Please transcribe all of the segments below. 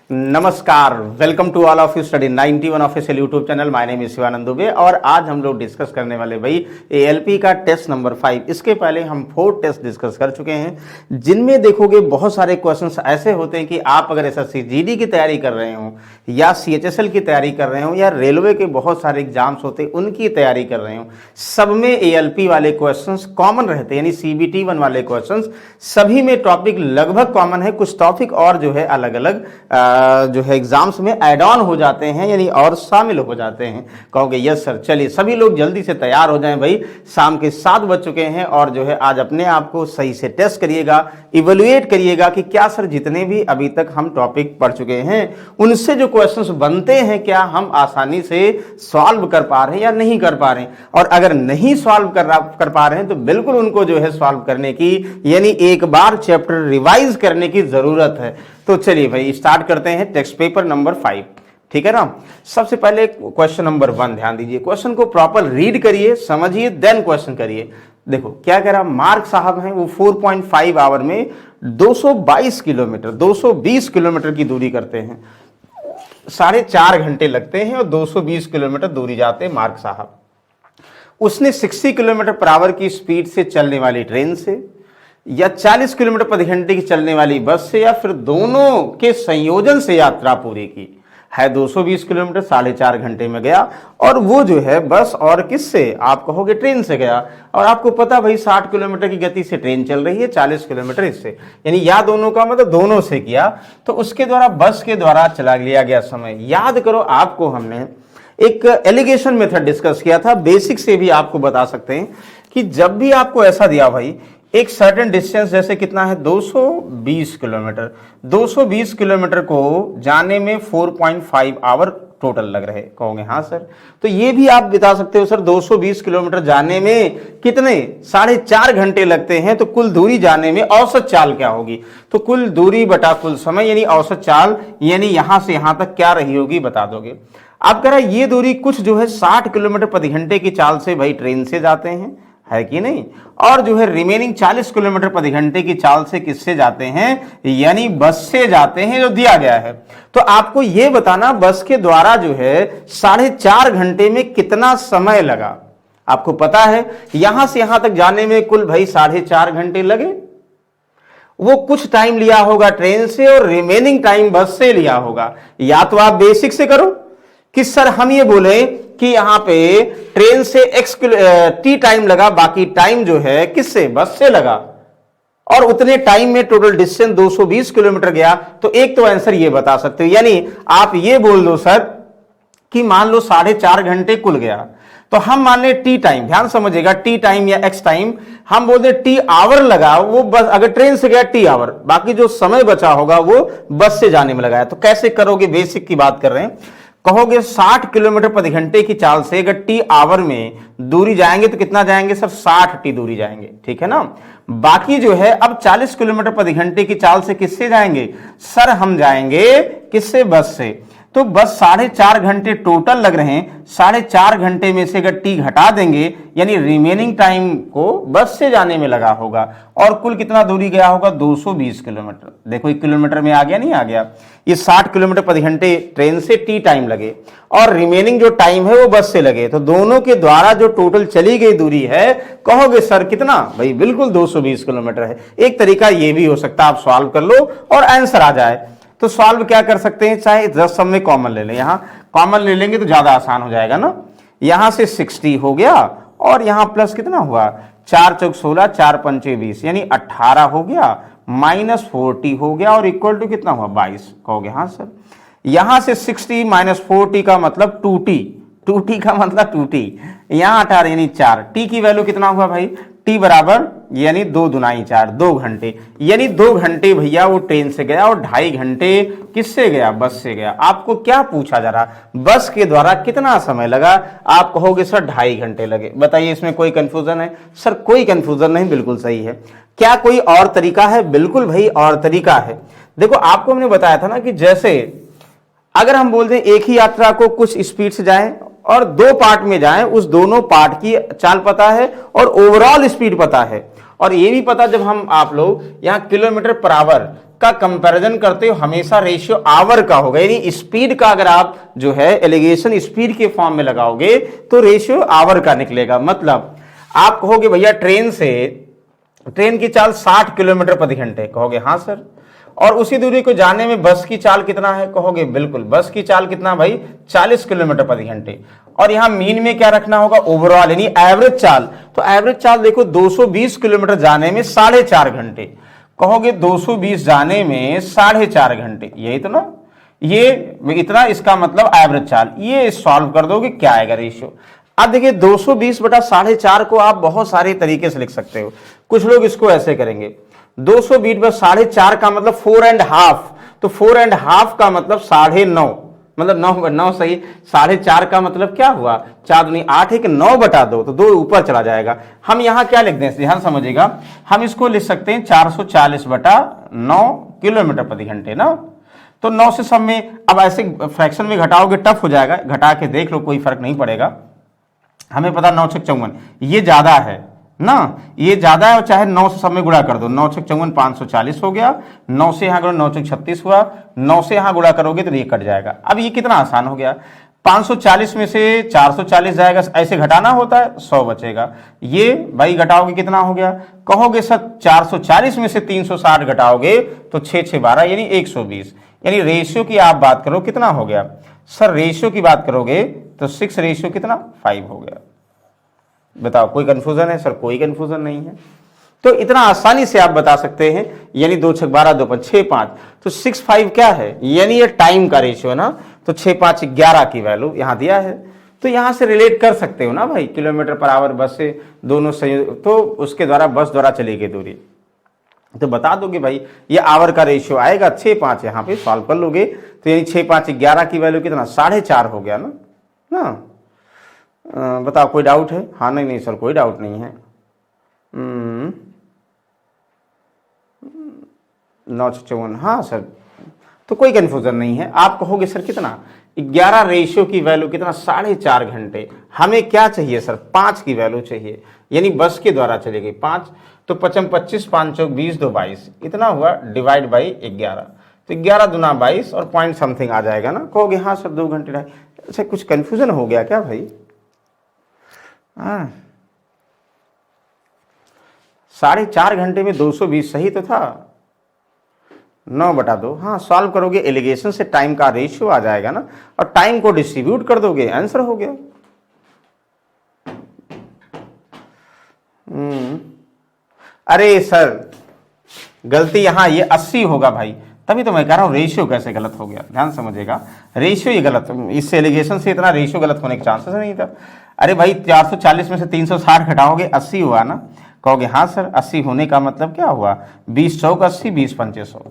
नमस्कार, welcome to all of you study 91 official YouTube channel. My name is Shivanand Dubey और आज हम लोग डिस्कस करने वाले भाई एएलपी का टेस्ट नंबर 5। इसके पहले हम 4 टेस्ट डिस्कस कर चुके हैं, जिनमें देखोगे बहुत सारे क्वेश्चंस ऐसे होते हैं कि आप अगर एसएससी जीडी की तैयारी कर रहे हो या सीएचएसएल की तैयारी कर रहे हो या रेलवे के बहुत सारे एग्जाम्स होते हैं उनकी तैयारी कर रहे हो, सब में एएलपी वाले क्वेश्चंस कॉमन रहते हैं, यानी सीबीटी 1 वाले क्वेश्चंस सभी में टॉपिक लगभग कॉमन है। कुछ टॉपिक और जो है अलग अलग जो है एग्जाम्स में ऐड ऑन हो जाते हैं, यानी और शामिल हो जाते हैं। कहोगे यस सर, चलिए सभी लोग जल्दी से तैयार हो जाएं भाई। शाम के 7 बज चुके हैं और जो है आज अपने आप को सही से टेस्ट करिएगा, इवेलुएट करिएगा कि क्या सर जितने भी अभी तक हम टॉपिक पढ़ चुके हैं उनसे जो क्वेश्चंस बनते हैं क्या हम आसानी से सॉल्व कर पा रहे हैं या नहीं कर पा रहे हैं। और अगर नहीं सॉल्व कर पा रहे हैं तो बिल्कुल उनको जो है सॉल्व करने की, यानी एक बार चैप्टर रिवाइज करने की जरूरत है। तो चलिए भाई स्टार्ट करते हैं टेक्स्ट पेपर नंबर 5, ठीक है ना। सबसे पहले क्वेश्चन नंबर 1 ध्यान दीजिए, क्वेश्चन को प्रॉपर रीड करिए, समझिए, देन क्वेश्चन करिए। देखो क्या कह रहा, मार्क साहब हैं, वो 4.5 आवर में 222 किलोमीटर 220 किलोमीटर की दूरी करते हैं, 4.5 घंटे लगते हैं और 220 किलोमीटर दूरी जाते हैं मार्क साहब। उसने 60 किलोमीटर पर आवर की स्पीड से चलने वाली ट्रेन से या 40 किलोमीटर प्रति घंटे की चलने वाली बस से या फिर दोनों के संयोजन से यात्रा पूरी की है। 220 किलोमीटर 4.5 घंटे में गया और वो जो है बस और किससे, आप कहोगे ट्रेन से गया। और आपको पता भाई 60 किलोमीटर की गति से ट्रेन चल रही है, 40 किलोमीटर इससे, यानी या दोनों का मतलब दोनों से किया, तो उसके द्वारा बस के द्वारा चला लिया गया समय। याद करो, आपको हमने एक एलिगेशन मेथड डिस्कस किया था, बेसिक से भी आपको बता सकते हैं कि जब भी आपको ऐसा दिया भाई एक सर्टेन डिस्टेंस, जैसे कितना है 220 किलोमीटर, 220 किलोमीटर को जाने में 4.5 आवर टोटल लग रहे, कहोगे हाँ सर। तो ये भी आप बता सकते हो सर 220 किलोमीटर जाने में कितने 4.5 घंटे लगते हैं, तो कुल दूरी जाने में औसत चाल क्या होगी। तो कुल दूरी बटा कुल समय यानी औसत चाल, यानी यहां से यहां तक क्या रही होगी बता दोगे। आप कह रहा ये दूरी कुछ जो है 60 किलोमीटर प्रति घंटे की चाल से भाई ट्रेन से जाते हैं, है कि नहीं, और जो है रिमेनिंग 40 किलोमीटर प्रति घंटे की चाल से किससे जाते हैं, यानी बस से जाते हैं, जो दिया गया है। तो आपको यह बताना बस के द्वारा जो है 4.5 घंटे में कितना समय लगा। आपको पता है यहां से यहां तक जाने में कुल भाई 4.5 घंटे लगे, वो कुछ टाइम लिया होगा ट्रेन से और रिमेनिंग टाइम बस से लिया होगा। या तो आप बेसिक से करो कि सर हम ये बोले कि यहां पे ट्रेन से टी टाइम लगा, बाकी टाइम जो है किससे, बस से लगा, और उतने टाइम में टोटल डिस्टेंस 220 किलोमीटर गया। तो एक तो आंसर ये बता सकते हो, यानी आप ये बोल दो सर कि मान लो 4.5 घंटे कुल गया, तो हम मान ले टी टाइम, ध्यान समझिएगा, टी टाइम या एक्स टाइम हम बोलते टी आवर लगा, वो बस अगर ट्रेन से गया टी आवर, बाकी जो समय बचा होगा वो बस से जाने में लगाया। तो कैसे करोगे, बेसिक की बात कर रहे हैं। कहोगे 60 किलोमीटर प्रति घंटे की चाल से अगर टी आवर में दूरी जाएंगे तो कितना जाएंगे सर, 60 टी दूरी जाएंगे, ठीक है ना। बाकी जो है अब 40 किलोमीटर प्रति घंटे की चाल से किससे जाएंगे सर, हम जाएंगे किससे, बस से। तो बस 4.5 घंटे टोटल लग रहे हैं, 4.5 घंटे में से अगर टी घटा देंगे यानी रिमेनिंग टाइम को बस से जाने में लगा होगा, और कुल कितना दूरी गया होगा 220 किलोमीटर। देखो 1 किलोमीटर में आ गया, नहीं आ गया, ये 60 किलोमीटर प्रति घंटे ट्रेन से टी टाइम लगे और रिमेनिंग जो टाइम है वो बस से लगे, तो दोनों के द्वारा जो टोटल चली गई दूरी है, कहोगे सर कितना, भाई बिल्कुल 220 किलोमीटर है। एक तरीका ये भी हो सकता है, आप सॉल्व कर लो और आंसर आ जाए। तो सॉल्व क्या कर सकते हैं, चाहे 10 सब में कॉमन ले लें, यहां कॉमन ले लेंगे तो ज्यादा आसान हो जाएगा ना। यहां से 60 हो गया और यहां प्लस कितना हुआ, 4 चौक 16, 4 पंचे 20, यानी 18 हो गया, माइनस 40 हो गया और इक्वल टू कितना हुआ 22, कहोगे हाँ सर। यहां से 60 माइनस 40 का मतलब 2t, 2t का मतलब 2t, यहां 18 यानी 4, t की वैल्यू कितना हुआ भाई, t बराबर यानी 2 दुनाई 4, 2 घंटे, यानी 2 घंटे भैया वो ट्रेन से गया और 2.5 घंटे किससे गया, बस से गया। आपको क्या पूछा जा रहा, बस के द्वारा कितना समय लगा, आप कहोगे सर 2.5 घंटे लगे। बताइए इसमें कोई कंफ्यूजन है सर, कोई कंफ्यूजन नहीं, बिल्कुल सही है। क्या कोई और तरीका है, बिल्कुल भाई और तरीका है। देखो आपको हमने बताया था ना कि जैसे अगर हम बोलते हैं एक ही यात्रा को कुछ स्पीड से जाएं और 2 पार्ट में जाएं, उस दोनों पार्ट की चाल पता है और ओवरऑल स्पीड पता है, और ये भी पता, जब हम आप लोग यहाँ किलोमीटर पर आवर का कंपैरिजन करते हो हमेशा रेशियो आवर का होगा, यानी स्पीड का अगर आप जो है एलिगेशन स्पीड के फॉर्म में लगाओगे तो रेशियो आवर का निकलेगा। मतलब आप कहोगे भैया ट्रेन की चाल 60 किलोमीटर प्रति घंटे, कहोगे हाँ सर, और उसी दूरी को जाने में बस की चाल कितना है, कहोगे बिल्कुल बस की चाल कितना भाई 40 किलोमीटर प्रति घंटे। और यहां मीन में क्या रखना होगा, ओवरऑल यानी एवरेज चाल। तो एवरेज चाल देखो 220 किलोमीटर जाने में 4.5 घंटे, कहोगे 220 जाने में 4.5 घंटे, यही तो ना, ये इतना, इसका मतलब एवरेज चाल। ये सॉल्व कर दोगे क्या आएगा रेशियो। अब देखिए 220 बटा 4.5 को आप बहुत सारे तरीके से लिख सकते हो। कुछ लोग इसको ऐसे करेंगे, 220 बटा 4.5 का मतलब 4.5, तो 4.5 का मतलब 9.5, मतलब 9 सही, 4.5 का मतलब क्या हुआ, 4 दूनी 8 है कि 9 बटा 2, तो 2 ऊपर चला जाएगा। हम यहां क्या लिख दें, ध्यान समझिएगा, हम इसको लिख सकते हैं 440 बटा 9 किलोमीटर प्रति घंटे ना। तो 9 से सब में, अब ऐसे फ्रैक्शन में घटाओगे टफ हो जाएगा, घटा के देख लो कोई फर्क नहीं पड़ेगा। हमें पता 9 छक 54, ये ज्यादा है ना, ये ज्यादा है, और चाहे 9 से सब में गुणा कर दो, 9 छक 54 540 हो गया, 9 से यहां करो 9 छक 36 हुआ, 9 से यहां गुणा करोगे तो ये कट जाएगा। अब ये कितना आसान हो गया, 540 में से 440 जाएगा, ऐसे घटाना होता है, 100 बचेगा। ये भाई घटाओगे कितना हो गया, कहोगे सर 440 में से 360 घटाओगे तो 6 6 12 यानी 120, यानी रेशियो की आप बात करो कितना हो गया सर, रेशियो की बात करोगे तो 6 रेशियो कितना 5 हो गया। बताओ कोई कंफ्यूजन है सर, कोई कंफ्यूजन नहीं है। तो इतना आसानी से आप बता सकते हैं, यानी 2 छक 12 2 5 6 5, तो 6 5 क्या है, यानी ये टाइम का रेशियो है ना, तो 6 5 11 की वैल्यू यहां दिया है, तो यहां से रिलेट कर सकते हो ना भाई, किलोमीटर पर आवर बस से दोनों संयुक्त, तो उसके द्वारा बस द्वारा चली गई दूरी, तो बता दोगे भाई ये आवर का रेशियो आएगा 6 5, यहां पे सॉल्व कर लोगे तो यानी 6 5 11 की वैल्यू कितना 4.5 हो गया ना। बताओ कोई डाउट है, हाँ नहीं सर कोई डाउट नहीं है। 9 54, हाँ सर, तो कोई कंफ्यूजन नहीं है। आप कहोगे सर कितना 11 रेशियो की वैल्यू कितना 4.5 घंटे, हमें क्या चाहिए सर 5 की वैल्यू चाहिए, यानी बस के द्वारा चली गई 5, तो 55 25 5 चौक 20 2 22 इतना हुआ, डिवाइड बाई 11, तो 11 दूना 22 और पॉइंट समथिंग आ जाएगा ना। कहोगे हाँ सर 2 घंटे ढाई, अच्छा कुछ कंफ्यूजन हो गया क्या भाई, हाँ 4.5 घंटे में 220 सही तो था, 9 बटा 2, हाँ सॉल्व करोगे एलिगेशन से टाइम का रेशियो आ जाएगा ना, और टाइम को डिस्ट्रीब्यूट कर दोगे, आंसर हो गया। अरे सर गलती यहां ये 80 होगा भाई, तभी तो मैं कह रहा हूं रेशियो कैसे गलत हो गया, ध्यान समझिएगा, रेशियो ये गलत, इस एलिगेशन से इतना रेशियो गलत होने के चांसेस नहीं था। अरे भाई 440 में से 360 घटाओगे 80 हुआ ना, कहोगे हाँ सर 80 होने का मतलब क्या हुआ, 20 चौक 80 20 पंचे 100,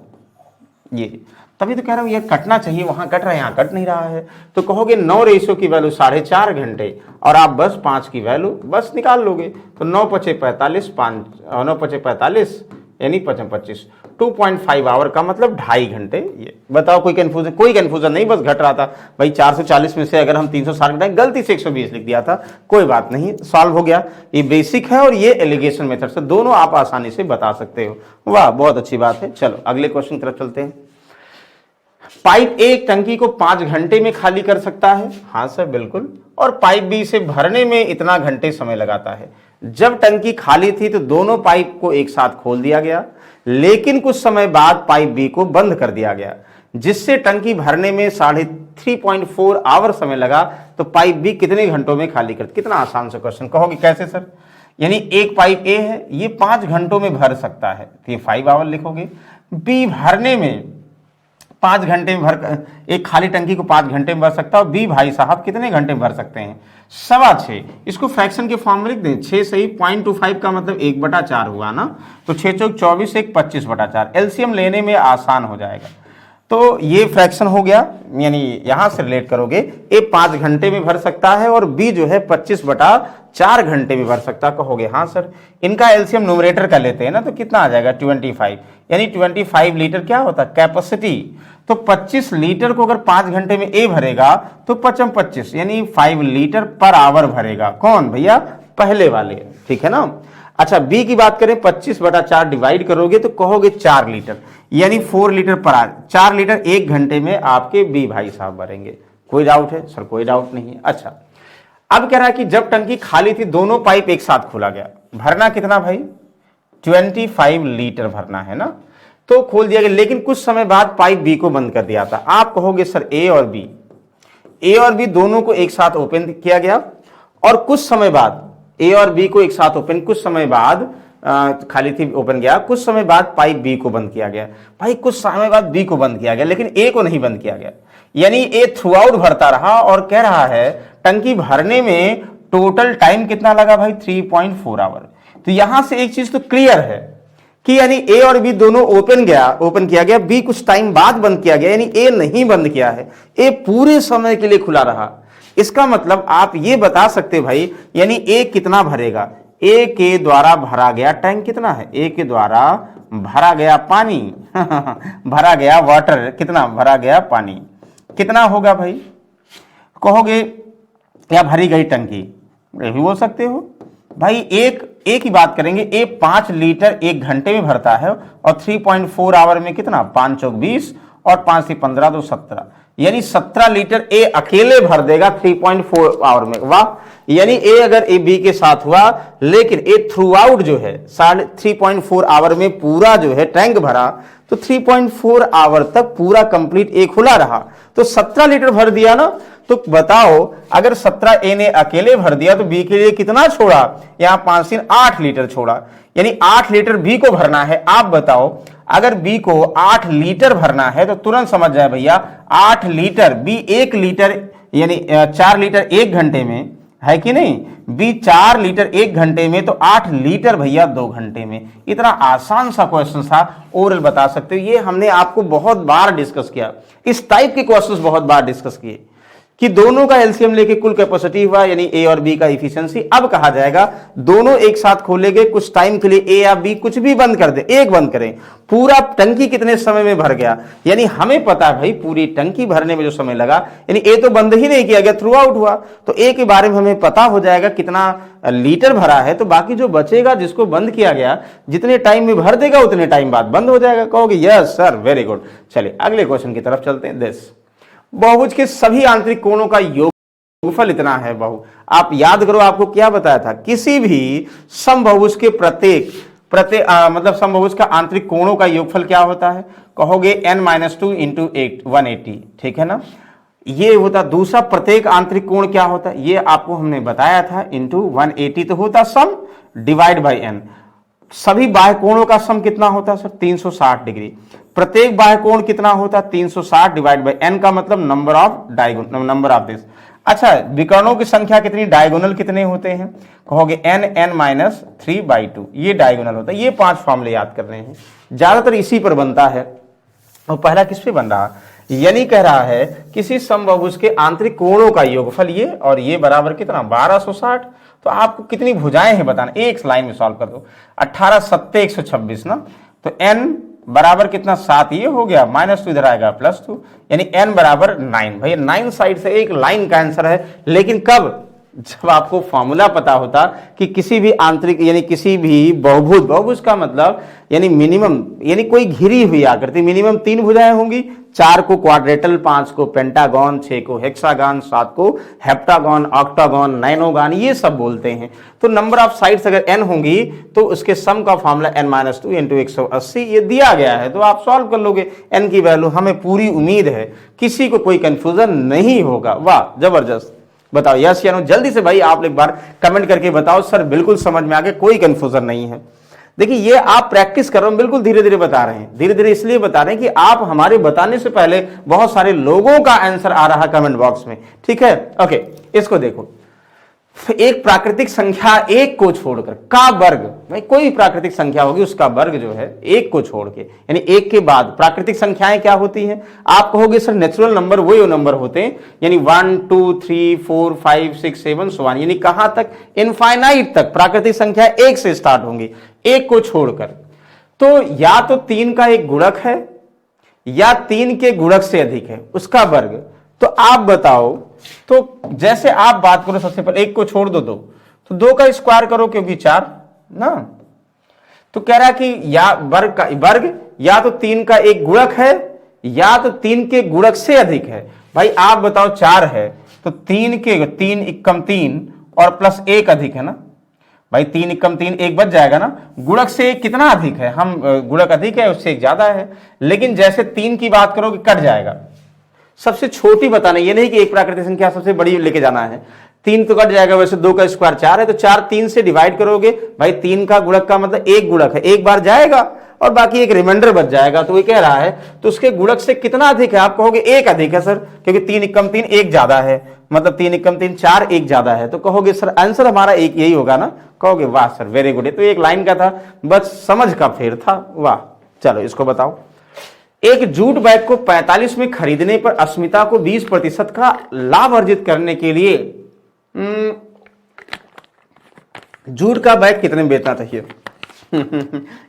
ये तभी तो कह रहा हूं ये कटना चाहिए, वहां कट रहा है यहाँ कट नहीं रहा है। तो कहोगे 9 रेशियो की वैल्यू 4.5 घंटे, और आप बस 5 की वैल्यू बस निकाल लोगे, तो 9 पचे 45 5 9 पचे 45 यानी 55 25, 2.5 आवर का मतलब 2.5 घंटे। ये बताओ कोई कंफ्यूजन, कोई कंफ्यूजन नहीं, बस घट रहा था भाई 440 में से अगर हम 360 घटाएं, गलती से 120 लिख दिया था, कोई बात नहीं, सॉल्व हो गया। ये बेसिक है और ये एलिगेशन मेथड से दोनों आप आसानी से बता सकते हो। वाह बहुत अच्छी बात है। चलो अगले क्वेश्चन की तरफ चलते हैं। पाइप ए एक टंकी को 5 घंटे में खाली कर सकता है, हाँ सर बिल्कुल, और पाइप बी से भरने में इतना घंटे समय लगाता है। जब टंकी खाली थी तो दोनों पाइप को एक साथ खोल दिया गया, लेकिन कुछ समय बाद पाइप बी को बंद कर दिया गया, जिससे टंकी भरने में 3.4 आवर समय लगा, तो पाइप बी कितने घंटों में खाली कर। कितना आसान सा क्वेश्चन, कहोगे कैसे सर, यानी एक पाइप ए है ये 5 घंटों में भर सकता है, तो ये 5 आवर लिखोगे। बी भरने में 5 घंटे में भर, एक खाली टंकी को 5 घंटे में भर सकता है, और बी भाई साहब कितने घंटे में भर सकते हैं 6.25। इसको फ्रैक्शन के फॉर्म में लिख दें, 6 सही 0.25 का मतलब 1/4 हुआ ना, तो 6 चौक 24 1 25/4, एलसीएम लेने में आसान हो जाएगा। तो ये फ्रैक्शन हो गया, यानी यहां से रिलेट करोगे, ए 5 घंटे में भर सकता है और बी जो है 25/4 घंटे में भर सकता। कहोगे हाँ सर, इनका एलसीएम न्यूमरेटर का लेते हैं ना, तो कितना आ जाएगा 25, यानी 25 लीटर क्या होता है कैपेसिटी, तो 25 लीटर को अगर 5 घंटे में ए भरेगा तो 25 यानी 5 लीटर पर आवर भरेगा। कौन भैया, पहले वाले, ठीक है ना। अच्छा बी की बात करें 25/4 डिवाइड करोगे तो कहोगे 4 लीटर, यानी 4 लीटर पर आवर, 4 लीटर 1 घंटे में आपके बी भाई साहब भरेंगे। कोई डाउट है सर? कोई डाउट नहीं है। अच्छा अब कह रहा है कि जब टंकी खाली थी दोनों पाइप एक साथ खोला गया, भरना कितना भाई? 25 लीटर भरना है ना, तो खोल दिया गया, लेकिन कुछ समय बाद पाइप बी को बंद कर दिया था। आप कहोगे सर ए और बी दोनों को एक साथ ओपन किया गया और कुछ समय बाद ए और बी को एक साथ ओपन, कुछ समय बाद खाली थी ओपन गया, कुछ समय बाद पाइप बी को बंद किया गया। भाई कुछ समय बाद बी को बंद किया गया लेकिन ए को नहीं बंद किया गया, यानी ए थ्रू आउट भरता रहा और कह रहा है टंकी भरने में टोटल टाइम कितना लगा भाई? 3.4 आवर। तो यहां से एक चीज तो क्लियर है कि यानी ए और बी दोनों ओपन किया गया, बी कुछ टाइम बाद बंद किया गया, यानी ए नहीं बंद किया है, ए पूरे समय के लिए खुला रहा। इसका मतलब आप ये बता सकते भाई, यानी ए कितना भरेगा? ए के द्वारा भरा गया टैंक कितना है? ए के द्वारा भरा गया पानी भरा गया वाटर, कितना भरा गया पानी, कितना होगा भाई? कहोगे या भरी गई टंकी, ये भी बोल सकते हो भाई। एक ही बात करेंगे, ए 5 लीटर 1 घंटे में भरता है और 3.4 आवर में कितना? 5 चौक 20 और 5 से 15 तो 17, यानी 17 लीटर ए अकेले भर देगा 3.4 आवर में। वाह, यानी ए अगर ए बी के साथ हुआ लेकिन ए थ्रू आउट जो है 3.4 आवर में पूरा जो है टैंक भरा, तो 3.4 आवर तक पूरा कंप्लीट ए खुला रहा, तो 17 लीटर भर दिया ना। तो बताओ अगर 17 ए ने अकेले भर दिया तो बी के लिए कितना छोड़ा? यहां 5 से 8 लीटर छोड़ा, यानी 8 लीटर बी को भरना है। आप बताओ अगर बी को 8 लीटर भरना है तो तुरंत समझ जाए भैया 8 लीटर बी 1 लीटर यानी 4 लीटर 1 घंटे में है कि नहीं? बी 4 लीटर 1 घंटे में तो 8 लीटर भैया 2 घंटे में। इतना आसान सा क्वेश्चन था, ओरल बता सकते हो। ये हमने आपको बहुत बार डिस्कस किया, इस टाइप के क्वेश्चंस बहुत बार डिस्कस किए कि दोनों का एलसीएम लेके कुल कैपेसिटी हुआ, यानी ए और बी का इफिशिएंसी। अब कहा जाएगा दोनों एक साथ खोलेंगे, कुछ टाइम के लिए ए या बी कुछ भी बंद कर दे, एक बंद करें, पूरा टंकी कितने समय में भर गया? यानी हमें पता है भाई पूरी टंकी भरने में जो समय लगा, यानी ए तो बंद ही नहीं किया गया, थ्रू आउट हुआ, तो ए के बारे में हमें पता हो जाएगा कितना लीटर भरा है। तो बाकी जो बचेगा जिसको बंद किया गया, जितने टाइम में भर देगा उतने टाइम बाद बंद हो जाएगा। कहोगे यस सर, वेरी गुड। चलिए अगले क्वेश्चन की तरफ चलते हैं। दिस बहुभुज के सभी आंतरिक कोणों का योगफल इतना है। आप याद करो, आपको क्या बताया था? किसी भी समबहुभुज के प्रत्येक मतलब समबहुभुज का आंतरिक कोणों का योगफल क्या होता है? कहोगे n-2 इंटू 180, ठीक है ना? ये होता। दूसरा प्रत्येक आंतरिक कोण क्या होता है? ये आपको हमने बताया था, इंटू 180 तो होता सम डिवाइड बाई n। सभी बाह्य कोणों का सम कितना होता है सर? 360 डिग्री। प्रत्येक बाह्य कोण कितना होता है? 360 डिवाइड बाई n का मतलब नंबर ऑफ दिस। अच्छा, विकर्णों की संख्या कितनी, डायगोनल कितने होते हैं? कहोगे n-3/2, ये डायगोनल होता है। ये 5 फॉर्मूले याद कर रहे हैं, ज्यादातर इसी पर बनता है। और पहला किस पे बन रहा? यानी कह रहा है किसी समबाहुभुज के आंतरिक कोणों का योगफल ये और ये बराबर कितना? 1260। तो आपको कितनी भुजाएं हैं बताना, एक लाइन में सॉल्व कर दो। 18 7 126 ना, तो n बराबर कितना? 7, ये हो गया, -2 इधर आएगा +2, यानी n बराबर 9। भैया 9 साइड से एक लाइन का आंसर है, लेकिन कब? जब आपको फॉर्मूला पता होता कि किसी भी आंतरिक यानी किसी भी बहुभुज का मतलब यानी मिनिमम, यानी कोई घिरी हुई आकृति मिनिमम 3 भुजाएं होंगी, 4 को क्वाड्रेटल, 5 को पेंटागन, 6 को हेक्सागन, 7 को हेप्टागन, ऑक्टागन, नाइनोगन, ये सब बोलते हैं। तो नंबर ऑफ साइड्स अगर n होंगी तो उसके सम का फॉर्मूला n-2 इंटू 180 ये दिया गया है, तो आप सॉल्व कर लोगे। n की वैल्यू, हमें पूरी उम्मीद है किसी को कोई कंफ्यूजन नहीं होगा। वाह जबरदस्त। बताओ यस या नो, जल्दी से भाई आप एक बार कमेंट करके बताओ सर बिल्कुल समझ में आ गया, कोई कंफ्यूजन नहीं है। देखिए ये आप प्रैक्टिस कर रहे हो, बिल्कुल धीरे धीरे बता रहे हैं, धीरे धीरे इसलिए बता रहे हैं कि आप हमारे बताने से पहले बहुत सारे लोगों का आंसर आ रहा कमेंट बॉक्स में, ठीक है। ओके, इसको देखो, एक प्राकृतिक संख्या एक को छोड़कर का वर्ग, भाई कोई भी प्राकृतिक संख्या होगी उसका वर्ग जो है एक को छोड़ के, यानी एक के बाद प्राकृतिक संख्याएं क्या होती हैं? आप कहोगे सर नेचुरल नंबर वही नंबर होते हैं, यानी 1 2 3 4 5 6 7 सो ऑन, यानी कहां तक? इनफाइनाइट तक प्राकृतिक संख्या एक से स्टार्ट होंगी, एक को छोड़कर। तो या तो 3 का एक गुणक है या 3 के गुणक से अधिक है, उसका वर्ग। तो आप बताओ, तो जैसे आप बात करो, सबसे पहले एक को छोड़ दो 2, तो 2 का स्क्वायर करो क्योंकि 4, ना। तो कह रहा है कि या वर्ग या तो 3 का एक गुणक है या तो 3 के गुणक से अधिक है। भाई आप बताओ 4 है तो 3 के 3 एकम 3 और प्लस 1 अधिक है ना भाई, 3 एकम 3 1 बच जाएगा ना। गुणक से कितना अधिक है, हम गुणक अधिक है उससे एक ज्यादा है, लेकिन जैसे 3 की बात करोगे कट जाएगा। सबसे छोटी बताना, ये नहीं कि एक प्राकृतिक संख्या सबसे बड़ी लेके जाना है, 3 तो कट जाएगा, वैसे 2 का स्क्वायर 4 है तो 4 3 से डिवाइड करोगे भाई, 3 का गुणक का मतलब एक गुणक है, एक बार जाएगा और बाकी एक रिमाइंडर बच जाएगा। तो ये कह रहा है तो उसके गुणक से कितना अधिक है, आप कहोगे 1 अधिक है सर, क्योंकि 3 एकम 3 1 ज्यादा है, मतलब 3 एकम 3 4 1 ज्यादा है। तो कहोगे सर आंसर हमारा एक यही होगा ना, कहोगे वाह सर वेरी गुड। तो एक लाइन का था, बस समझ का फेर था, वाह। चलो इसको बताओ। एक जूट बैग को 45 में खरीदने पर अस्मिता को 20% का लाभ अर्जित करने के लिए जूट का बैग कितने में बेचना चाहिए?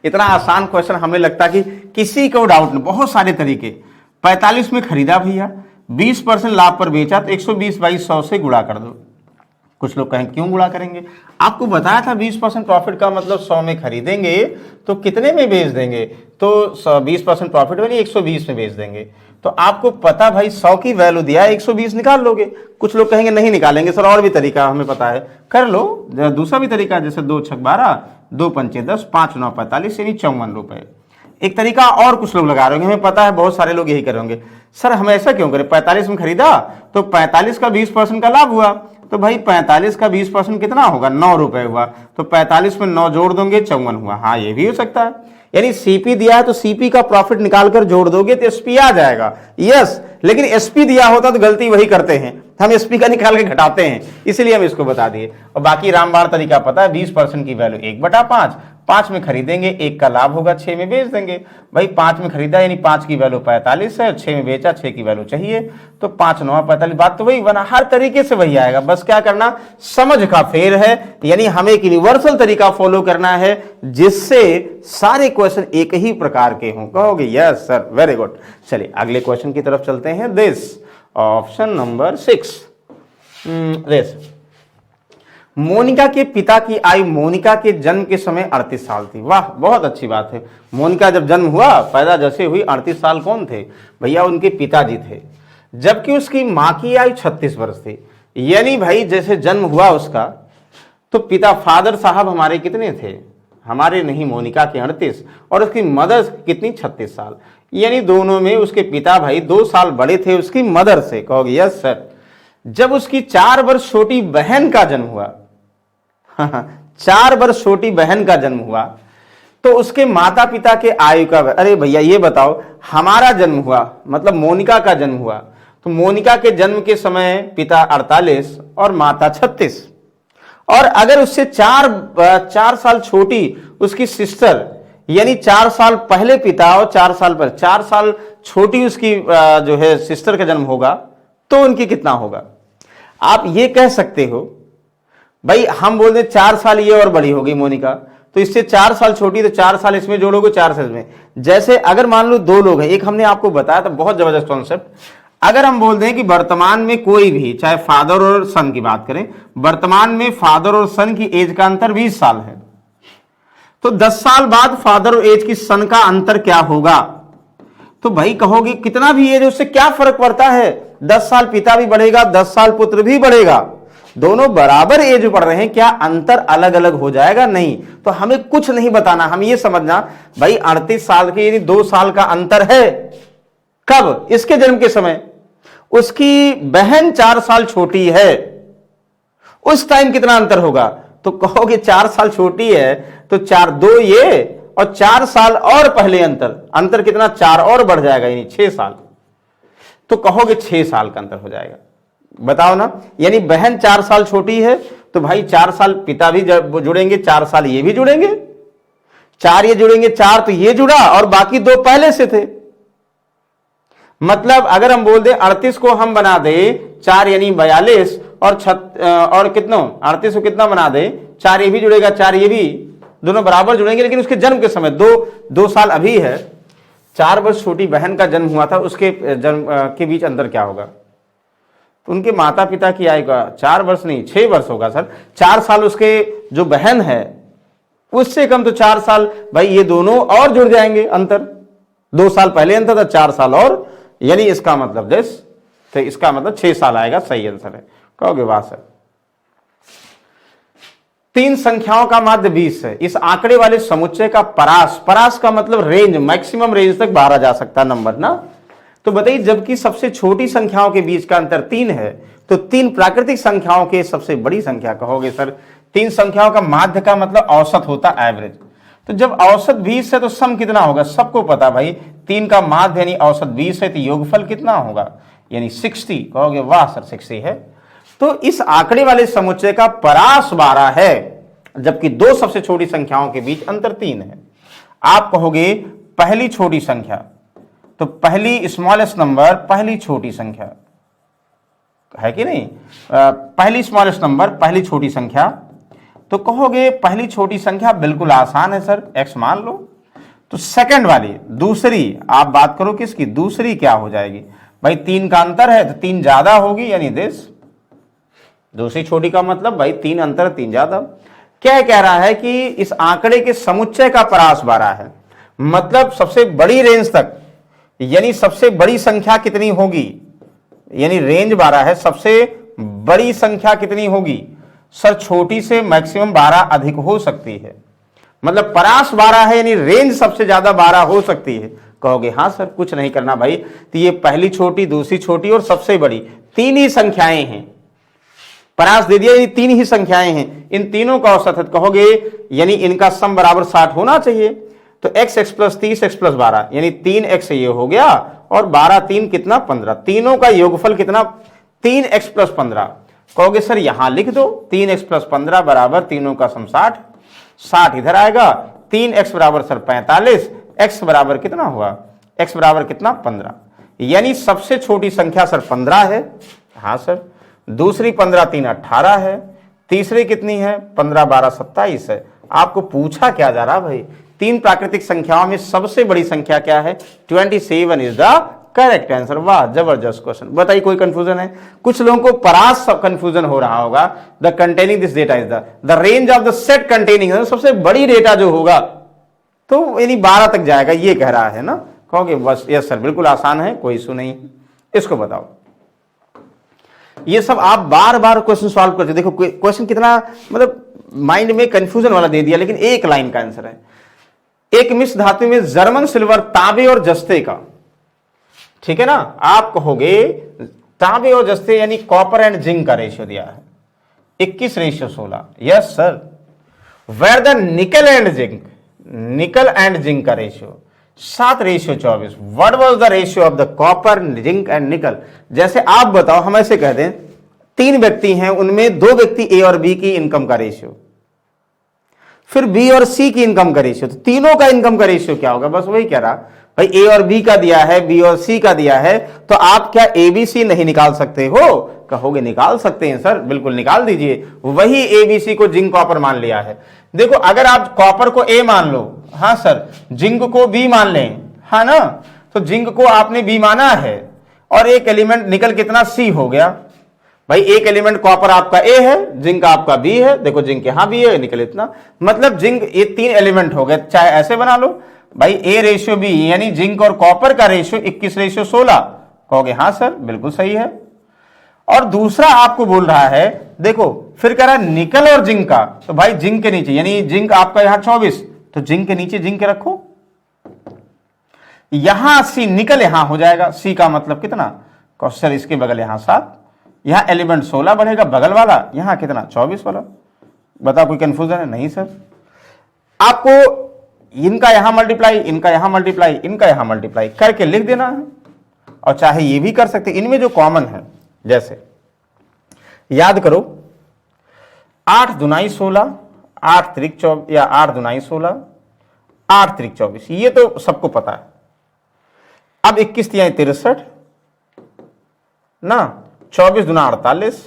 इतना आसान क्वेश्चन हमें लगता कि किसी को डाउट नहीं, बहुत सारे तरीके। 45 में खरीदा भैया, 20% लाभ पर बेचा तो 120 बाई 100 से गुणा कर दो। कुछ लोग कहें क्यों गुणा करेंगे, आपको बताया था 20% प्रॉफिट का मतलब 100 में खरीदेंगे तो कितने में बेच देंगे, तो 20% प्रॉफिट वाली 120 में बेच देंगे। तो आपको पता भाई 100 की वैल्यू दिया है, 120 निकाल लोगे। कुछ लोग कहेंगे नहीं निकालेंगे सर, और भी तरीका हमें पता है, कर लो दूसरा भी तरीका, जैसे 2 छक 12, 2 पंचे 10, 5 9 45 यानी 54 रुपए। एक तरीका और कुछ लोग लगा रहे होंगे, हमें पता है बहुत सारे लोग यही कर रहे होंगे, सर हम ऐसा क्यों करें, 45 में खरीदा तो 45 का 20% का लाभ हुआ, तो भाई 45 का 20% कितना होगा, 9 रुपए हुआ, तो 45 में 9 जोड़ दोगे 54 हुआ। हाँ ये भी हो सकता है, यानी सीपी दिया है तो सीपी का प्रॉफिट निकालकर जोड़ दोगे तो एसपी आ जाएगा। यस, लेकिन एसपी दिया होता तो गलती वही करते हैं, हम एसपी का निकाल के घटाते हैं, इसलिए हम इसको बता दिए। और बाकी रामबाण तरीका पता है, 20% की वैल्यू 1/5, 5 में खरीदेंगे 1 का लाभ होगा, 6 में बेच देंगे। भाई 5 में खरीदा यानी 5 की वैल्यू 45 है, 6 में बेचा 6 की वैल्यू चाहिए, तो 5 9 45, बात तो वही बना, हर तरीके से वही आएगा, बस क्या करना समझ का फेर है। यानी हमें एक यूनिवर्सल तरीका फॉलो करना है जिससे सारे क्वेश्चन एक ही प्रकार के हों। कहोगे यस सर वेरी गुड। चलिए अगले क्वेश्चन की तरफ चलते हैं। This option number 6, this Monika के पिता की आयु मोनिका के जन्म के समय 38 साल थी। वाह बहुत अच्छी बात है, मोनिका जब जन्म हुआ पैदा जैसे हुई 38 साल कौन थे भैया, उनके पिताजी थे, जबकि उसकी मां की आयु 36 वर्ष थी। यानी भाई जैसे जन्म हुआ उसका तो पिता फादर साहब हमारे कितने थे, हमारे नहीं मोनिका के 38 और उसकी मदर कितनी 36 साल, यानी दोनों में उसके पिता भाई 2 साल बड़े थे उसकी मदर से। कहोगे यस सर। जब उसकी 4 वर्ष छोटी बहन का जन्म हुआ 4 वर्ष छोटी बहन का जन्म हुआ तो उसके माता पिता के आयु का, अरे भैया ये बताओ हमारा जन्म हुआ मतलब मोनिका का जन्म हुआ तो मोनिका के जन्म के समय पिता 48 और माता 36, और अगर उससे 4 साल छोटी उसकी सिस्टर, यानी 4 साल पहले पिता और 4 साल पर 4 साल छोटी उसकी जो है सिस्टर का जन्म होगा तो उनकी कितना होगा। आप ये कह सकते हो भाई हम बोल दें 4 साल ये और बड़ी होगी मोनिका, तो इससे 4 साल छोटी तो 4 साल इसमें जोड़ोगे 4 साल में। जैसे अगर मान लो 2 लोग हैं, एक हमने आपको बताया था बहुत जबरदस्त कॉन्सेप्ट, अगर हम बोल दें कि वर्तमान में कोई भी चाहे फादर और सन की बात करें, वर्तमान में फादर और सन की एज का अंतर 20 साल है, तो 10 साल बाद फादर और एज की सन का अंतर क्या होगा। तो भाई कहोगे कितना भी एज उससे क्या फर्क पड़ता है, 10 साल पिता भी बढ़ेगा 10 साल पुत्र भी बढ़ेगा, दोनों बराबर एज बढ़ रहे हैं, क्या अंतर अलग अलग हो जाएगा, नहीं। तो हमें कुछ नहीं बताना, हम ये समझना भाई 38 साल के यानी 2 साल का अंतर है, कब, इसके जन्म के समय। उसकी बहन 4 साल छोटी है, उस टाइम कितना अंतर होगा, तो कहोगे 4 साल छोटी है तो 4 2 ये और 4 साल और पहले अंतर कितना, 4 और बढ़ जाएगा यानी 6 साल, तो कहोगे 6 साल का अंतर हो जाएगा। बताओ ना, यानी बहन 4 साल छोटी है तो भाई 4 साल पिता भी जुड़ेंगे, 4 साल ये भी जुड़ेंगे, 4 ये जुड़ेंगे, 4 तो ये जुड़ा और बाकी 2 पहले से थे। मतलब अगर हम बोल दें 38 को हम बना दे 4 यानी 42 और कितना 38 को कितना बना दे 4 ये भी जुड़ेगा 4 ये भी, दोनों बराबर जुड़ेंगे, लेकिन उसके जन्म के समय 2 साल अभी है, 4 वर्ष छोटी बहन का जन्म हुआ था, उसके जन्म के बीच अंतर क्या होगा, तो उनके माता पिता की आयु का 4 वर्ष नहीं 6 वर्ष होगा सर। 4 साल उसके जो बहन है उससे कम तो 4 साल। भाई ये दोनों और जुड़ जाएंगे, अंतर 2 साल पहले अंतर था, 4 साल और, यानी इसका मतलब दिस, तो इसका मतलब 6 साल आएगा, सही आंसर है। कहोगे वाह सर। 3 संख्याओं का माध्य 20 है, इस आंकड़े वाले समुच्चय का परास, परास का मतलब रेंज, मैक्सिमम रेंज तक बाहर जा सकता है नंबर ना। तो बताइए, जबकि सबसे छोटी संख्याओं के बीच का अंतर 3 है, तो 3 प्राकृतिक संख्याओं के सबसे बड़ी संख्या। कहोगे सर 3 संख्याओं का माध्य का मतलब औसत होता एवरेज, तो जब औसत 20 है तो सम कितना होगा, सबको पता भाई 3 का माध्य यानी औसत 20 है, तो योगफल कितना होगा, यानी 60। कहोगे वाह सर 60 है। तो इस आंकड़े वाले समुच्चय का परास 12 है, जबकि 2 सबसे छोटी संख्याओं के बीच अंतर 3 है। आप कहोगे पहली छोटी संख्या, तो पहली स्मॉलेस्ट नंबर, पहली छोटी संख्या है कि नहीं, पहली स्मॉलेस्ट नंबर, पहली छोटी संख्या, तो कहोगे पहली छोटी संख्या बिल्कुल आसान है सर, x मान लो। तो सेकंड वाली, दूसरी, आप बात करो किसकी, दूसरी क्या हो जाएगी भाई, 3 का अंतर है तो 3 ज्यादा होगी, यानी दिस, दूसरी छोटी का मतलब भाई 3 अंतर 3 ज्यादा। क्या कह रहा है कि इस आंकड़े के समुच्चय का परास 12 है, मतलब सबसे बड़ी रेंज तक, यानी सबसे बड़ी संख्या कितनी होगी, यानी रेंज 12 है, सबसे बड़ी संख्या कितनी होगी सर, छोटी से मैक्सिमम 12 अधिक हो सकती है, मतलब परास 12 है, यानी रेंज सबसे ज्यादा 12 हो सकती है। कहोगे हाँ सर, कुछ नहीं करना भाई, तो ये पहली छोटी, दूसरी छोटी और सबसे बड़ी 3 ही संख्याएं हैं, परास दे दिया, ये 3 ही संख्याएं हैं, इन तीनों का औसत है। कहोगे यानी इनका सम बराबर 60 होना चाहिए, तो x प्लस 30 x प्लस 12, यानी 3x ये हो गया, और 12 3 कितना 15, तीनों का योगफल कितना 3x प्लस 15। कहोगे सर यहां लिख दो 3x प्लस 15 बराबर तीनों का सम 60, 60 इधर आएगा, 3x बराबर सर 45, x बराबर कितना हुआ, x बराबर कितना 15, यानी सबसे छोटी संख्या सर 15 है। हाँ सर, दूसरी 15 3 18 है, तीसरी कितनी है 15 12 27 है। आपको पूछा क्या जा रहा भाई, 3 प्राकृतिक संख्याओं में सबसे बड़ी संख्या क्या है, 27 इज द करेक्ट आंसर। वाह जबरदस्त क्वेश्चन। बताइए कोई कंफ्यूजन है, कुछ लोगों को परास कंफ्यूजन हो रहा होगा। The containing this data is the range of the set containing, सबसे बड़ी डेटा जो होगा तो यानी 12 तक जाएगा, ये कह रहा है ना। कहोगे बस यस सर, बिल्कुल आसान है, कोई इशू नहीं। इसको बताओ, ये सब आप बार बार क्वेश्चन सॉल्व करते, देखो क्वेश्चन कितना मतलब माइंड में कंफ्यूजन वाला दे दिया, लेकिन एक लाइन का आंसर है। एक मिश्र धातु में जर्मन सिल्वर, तांबे और जस्ते का, ठीक है ना, आप कहोगे तांबे और जस्ते यानी कॉपर एंड जिंक का रेशियो दिया है 21:16। Yes sir. Where the nickel and zinc, nickel and zinc का ratio 7:24। What was the ratio of the copper zinc and nickel. जैसे आप बताओ, हम ऐसे कह दें 3 व्यक्ति हैं, उनमें 2 व्यक्ति ए और बी की इनकम का रेशियो, फिर बी और सी की इनकम का रेशियो, तो तीनों का इनकम का रेशियो क्या होगा। बस वही कह रहा भाई, ए और बी का दिया है, बी और सी का दिया है, तो आप क्या ए बी सी नहीं निकाल सकते हो। कहोगे निकाल सकते हैं सर, बिल्कुल निकाल दीजिए। वही ए बी सी को जिंक कॉपर मान लिया है। देखो अगर आप कॉपर को ए मान लो, हाँ सर, जिंक को बी मान लें, हाँ ना, तो जिंक को आपने बी माना है, और एक एलिमेंट निकल कितना सी हो गया। भाई एक एलिमेंट कॉपर आपका ए है, जिंक आपका बी है, देखो जिंक यहां बी है, निकल इतना, मतलब जिंक, ये 3 एलिमेंट हो गए। चाहे ऐसे बना लो भाई, ए रेशियो बी, यानी जिंक और कॉपर का रेशियो 21:16। कहोगे हाँ सर, बिल्कुल सही है। और दूसरा आपको बोल रहा है, देखो फिर कह रहा है निकल और जिंक का, तो भाई जिंक के नीचे, यानी जिंक आपका यहां 24, तो जिंक के नीचे जिंक के रखो, यहां सी, निकल यहां हो जाएगा, सी का मतलब कितना, सर इसके बगल यहां 7, यहां एलिमेंट 16 बढ़ेगा, बगल वाला यहां कितना 24 वाला। बताओ कोई कंफ्यूजन है, नहीं सर। आपको इनका यहां मल्टीप्लाई, इनका यहां मल्टीप्लाई, इनका यहां मल्टीप्लाई करके लिख देना है, और चाहे ये भी कर सकते, इनमें जो कॉमन है, जैसे याद करो 8 दूनाई 16, 8 त्रिक 24, या 8 दूनाई 16, 8 त्रिक 24, ये तो सबको पता है। अब 21 तिहाई 63 ना, 24 दूना 48,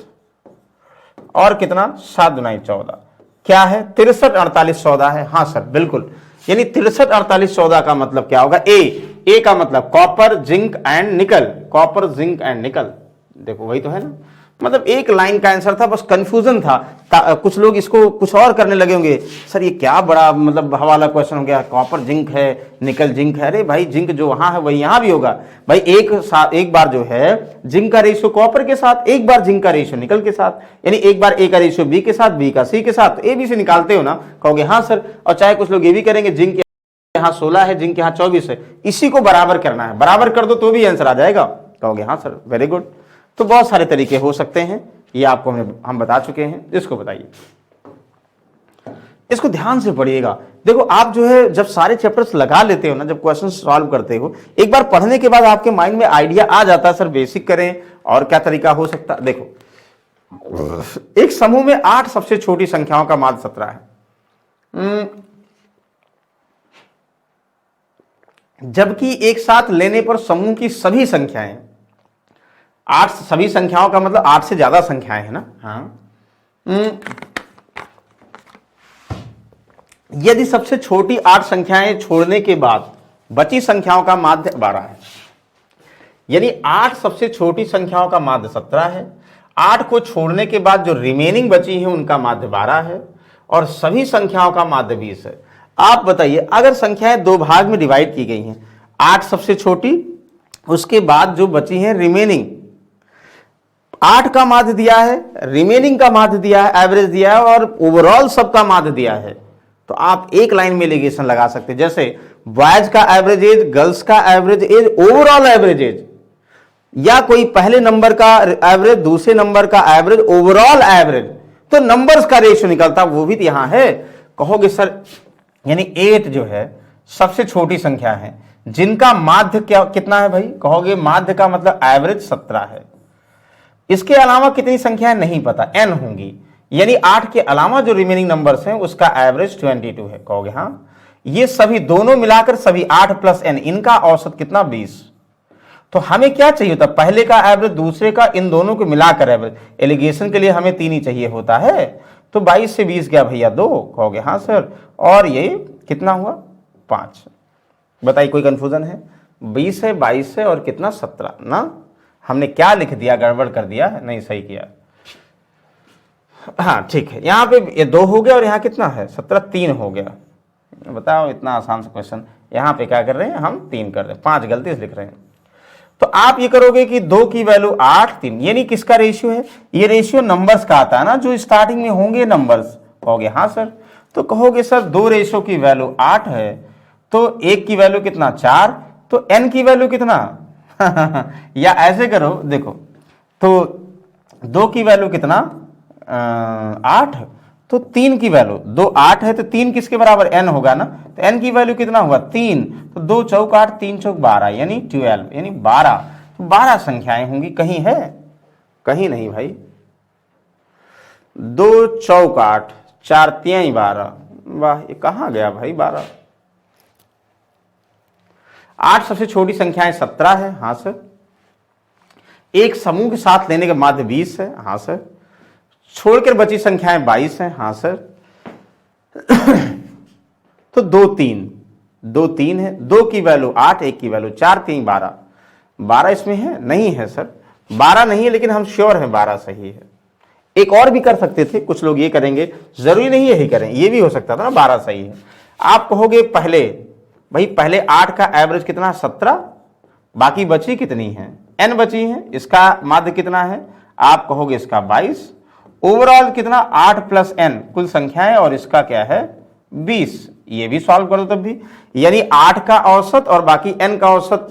और कितना 7 दूनाई 14, क्या है 63 48 14 है। हाँ सर बिल्कुल, यानी 63 48 14 का मतलब क्या होगा, ए का मतलब कॉपर जिंक एंड निकल, कॉपर जिंक एंड निकल, देखो वही तो है ना। मतलब एक लाइन का आंसर था, बस कंफ्यूजन था। कुछ लोग इसको कुछ और करने लगे होंगे, सर ये क्या बड़ा मतलब हवाला क्वेश्चन हो गया, कॉपर जिंक है, निकल जिंक है। अरे भाई जिंक जो वहां है वही यहां भी होगा भाई। एक बार जो है जिंक का रेशियो कॉपर के साथ, एक बार जिंक का रेशियो निकल के साथ, यानी एक बार ए का रेशियो बी के साथ, बी का सी के साथ। ए बी से निकालते हो ना, कहोगे हाँ सर। और चाहे कुछ लोग ये भी करेंगे जिंक यहाँ 16 है, जिंक यहाँ 24 है, इसी को बराबर करना है, बराबर कर दो तो भी आंसर आ जाएगा। कहोगे हाँ सर, वेरी गुड। तो बहुत सारे तरीके हो सकते हैं, ये आपको हम बता चुके हैं। इसको बताइए, इसको ध्यान से पढ़िएगा। देखो आप जो है जब सारे चैप्टर्स लगा लेते हो ना, जब क्वेश्चन सॉल्व करते हो, एक बार पढ़ने के बाद आपके माइंड में आइडिया आ जाता है, सर बेसिक करें और क्या तरीका हो सकता है। देखो एक समूह में 8 सबसे छोटी संख्याओं का माध्य 17 है, जबकि एक साथ लेने पर समूह की सभी संख्याएं 8, सभी संख्याओं का मतलब 8 से ज्यादा संख्याएं है ना। हाँ, यदि सबसे छोटी 8 संख्याएं छोड़ने के बाद बची संख्याओं का माध्य 12 है, यानी 8 सबसे छोटी संख्याओं का माध्य 17 है, 8 को छोड़ने के बाद जो रिमेनिंग बची है उनका माध्य 12 है, और सभी संख्याओं का माध्य 20 है। आप बताइए, अगर संख्याएं दो भाग में डिवाइड की गई हैं, 8 सबसे छोटी, उसके बाद जो बची है रिमेनिंग, 8 का माध्य दिया है, रिमेनिंग का माध्य दिया है, एवरेज दिया है, और ओवरऑल सबका माध्य दिया है, तो आप एक लाइन में एलिगेशन लगा सकते हैं। जैसे बॉयज का एवरेज एज, गर्ल्स का average age, overall average age, या कोई पहले नंबर का एवरेज, दूसरे नंबर का एवरेज, ओवरऑल एवरेज, तो नंबर्स का रेशियो निकलता, वो भी यहां है। कहोगे सर यानी 8 जो है सबसे छोटी संख्या है जिनका माध्य क्या कितना है भाई। कहोगे माध्य का मतलब एवरेज 17 है, इसके अलावा कितनी संख्याएं नहीं पता, n होंगी, यानी 8 के अलावा जो रिमेनिंग नंबर्स हैं उसका एवरेज 22 है। कहोगे हाँ, ये सभी दोनों मिलाकर सभी 8 प्लस n, इनका औसत कितना 20। तो हमें क्या चाहिए होता, पहले का एवरेज, दूसरे का, इन दोनों को मिलाकर एवरेज। एलिगेशन के लिए हमें 3 ही चाहिए होता है, तो 22 से 20 गया भैया 2। कहोगे हाँ सर, और ये कितना हुआ 5। बताइए कोई कंफ्यूजन है? 20 है, 22 है, और कितना 17 ना। हमने क्या लिख दिया, गड़बड़ कर दिया, नहीं सही किया। हाँ ठीक है, यहाँ पे ये 2 हो गया, और यहाँ कितना है 17, 3 हो गया। बताओ इतना आसान सा क्वेश्चन, यहाँ पे क्या कर रहे हैं हम 3 कर रहे हैं, 5 गलती से लिख रहे हैं। तो आप ये करोगे कि 2 की वैल्यू 8, 3, यानी किसका रेशियो है, ये रेशियो नंबर्स का आता है ना, जो स्टार्टिंग में होंगे नंबर्स। कहोगे हाँ सर, तो कहोगे सर 2 रेशियो की वैल्यू 8 है, तो 1 की वैल्यू कितना 4, तो n की वैल्यू कितना या ऐसे करो, देखो तो 2 की वैल्यू कितना 8, तो 3 की वैल्यू 2 8 है, तो 3 किसके बराबर n होगा ना, तो n की वैल्यू कितना हुआ 3, तो 2 चौक 8, 3 चौक 12, यानी 12, यानी 12। तो 12 संख्याएं होंगी, कहीं है, कहीं नहीं भाई। 2 चौक 8, 4 तियाई 12, वाह ये कहाँ गया भाई 12। 8 सबसे छोटी संख्याएं 17 है, हाँ सर। एक समूह के साथ लेने का माध्य 20 है, हाँ सर। छोड़कर बची संख्याएं 22 हैं, हाँ सर। तो 2 3 है, 2 की वैल्यू 8, 1 की वैल्यू 4, 3 12। 12 इसमें है नहीं है सर, 12 नहीं है, लेकिन हम श्योर हैं 12 सही है। एक और भी कर सकते थे, कुछ लोग ये करेंगे, जरूरी नहीं यही करें, ये भी हो सकता था ना 12 सही है। आप कहोगे पहले भाई, पहले 8 का एवरेज कितना 17, बाकी बची कितनी है n बची है, इसका माध्य कितना है, आप कहोगे इसका 22, ओवरऑल कितना 8 प्लस n कुल संख्याएं, और इसका क्या है 20। ये भी सॉल्व कर दो तब भी, यानी 8 का औसत और बाकी n का औसत